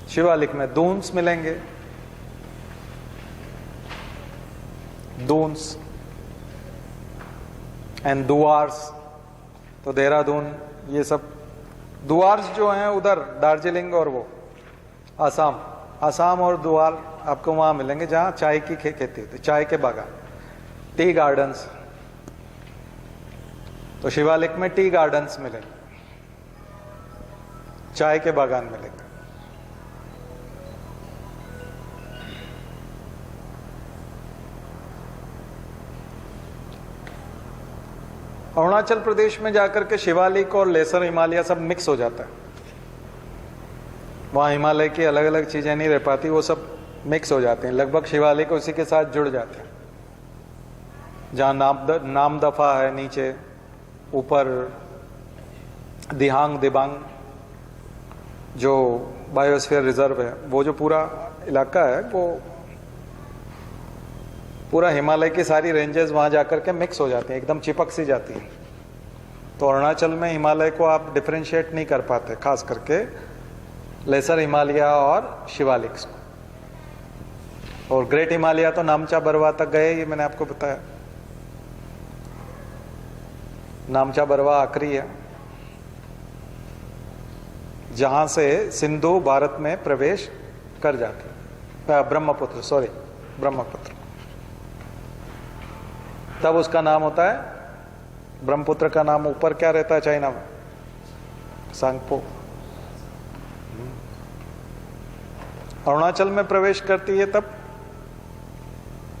शिवालिक में दून्स मिलेंगे, दून्स एंड दुआर्स। तो देहरादून, ये सब दुआर्स जो हैं उधर दार्जिलिंग और वो आसाम और दुआर आपको वहां मिलेंगे जहां चाय की खेती होती है, चाय के बागान, टी गार्डन्स। तो शिवालिक में टी गार्डन्स मिलेंगे, चाय के बागान मिलेंगे। अरुणाचल प्रदेश में जाकर के शिवालिक और लेसर हिमालय सब मिक्स हो जाता है, वहां हिमालय की अलग अलग चीजें नहीं रह पाती, वो सब मिक्स हो जाते हैं, लगभग शिवालिक उसी के साथ जुड़ जाते हैं। जहां नामदफा है नीचे, ऊपर दिहांग दिबांग जो बायोस्फीयर रिजर्व है, वो जो पूरा इलाका है वो पूरा हिमालय की सारी रेंजेस वहां जाकर के मिक्स हो जाती हैं, एकदम चिपक सी जाती हैं। तो अरुणाचल में हिमालय को आप डिफरेंशिएट नहीं कर पाते, खास करके लेसर हिमालय और शिवालिक को। और ग्रेट हिमालय तो नामचा बरवा तक गए, ये मैंने आपको बताया। नामचा बरवा आखिरी है जहां से सिंधु भारत में प्रवेश कर जाती है। ब्रह्मपुत्र, तब उसका नाम होता है, ब्रह्मपुत्र का नाम ऊपर क्या रहता है चाइना में, सांगपो। अरुणाचल में प्रवेश करती है तब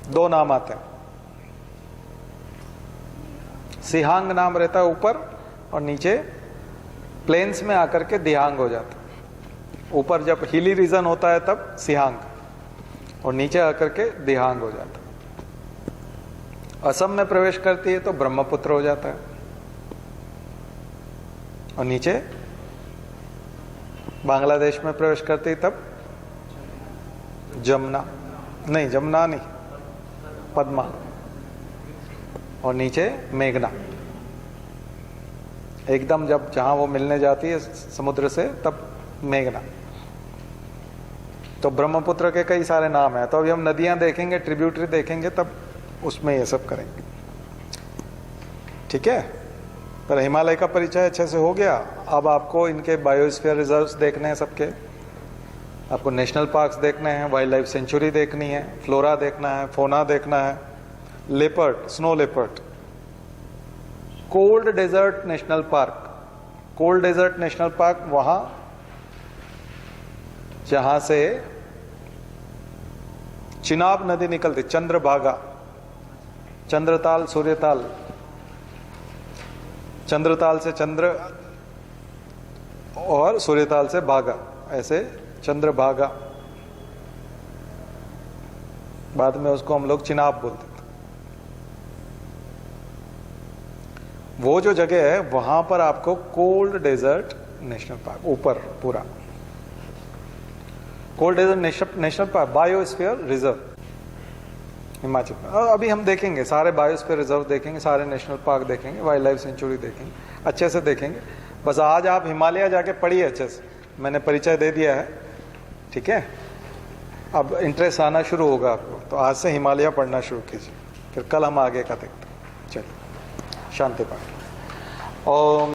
दो नाम आते हैं, सिहांग नाम रहता है ऊपर, और नीचे प्लेन्स में आकर के दिहांग हो जाता है। ऊपर जब हिली रीजन होता है तब सिहांग, और नीचे आकर के दिहांग हो जाता है। असम में प्रवेश करती है तो ब्रह्मपुत्र हो जाता है, और नीचे बांग्लादेश में प्रवेश करती है तब जमुना नहीं, पद्मा, और नीचे मेघना। एकदम जब जहां वो मिलने जाती है समुद्र से तब मेघना। तो ब्रह्मपुत्र के कई सारे नाम हैं। तो अभी हम नदियां देखेंगे, ट्रिब्यूटरी देखेंगे, तब उसमें ये सब करेंगे, ठीक है। पर हिमालय का परिचय अच्छे से हो गया। अब आपको इनके बायोस्फीयर रिजर्व्स देखने हैं सबके, आपको नेशनल पार्क्स देखने हैं, वाइल्ड लाइफ सेंचुरी देखनी है, फ्लोरा देखना है, फोना देखना है, leopard, snow leopard. Cold desert national park वहां जहां से चिनाब नदी निकलती, चंद्रभागा, चंद्रताल, सूर्यताल, चंद्रताल से चंद्र और सूर्यताल से भागा, ऐसे चंद्रभागा। बाद में उसको हम लोग चिनाब बोलते थे। वो जो जगह है वहां पर आपको कोल्ड डेजर्ट नेशनल पार्क, ऊपर पूरा cold desert national park, biosphere reserve Himachal में। अभी हम देखेंगे सारे बायोस्फीयर रिजर्व देखेंगे, सारे नेशनल पार्क देखेंगे, वाइल्ड लाइफ सेंचुरी देखेंगे, अच्छे से देखेंगे। बस आज आप हिमालय जाके पढ़िए अच्छे से, मैंने परिचय दे दिया है, ठीक है। अब इंटरेस्ट आना शुरू होगा आपको, तो आज से हिमालय पढ़ना शुरू कीजिए, फिर कल हम आगे का देखते हैं। चलिए, शांति पाठ। ओम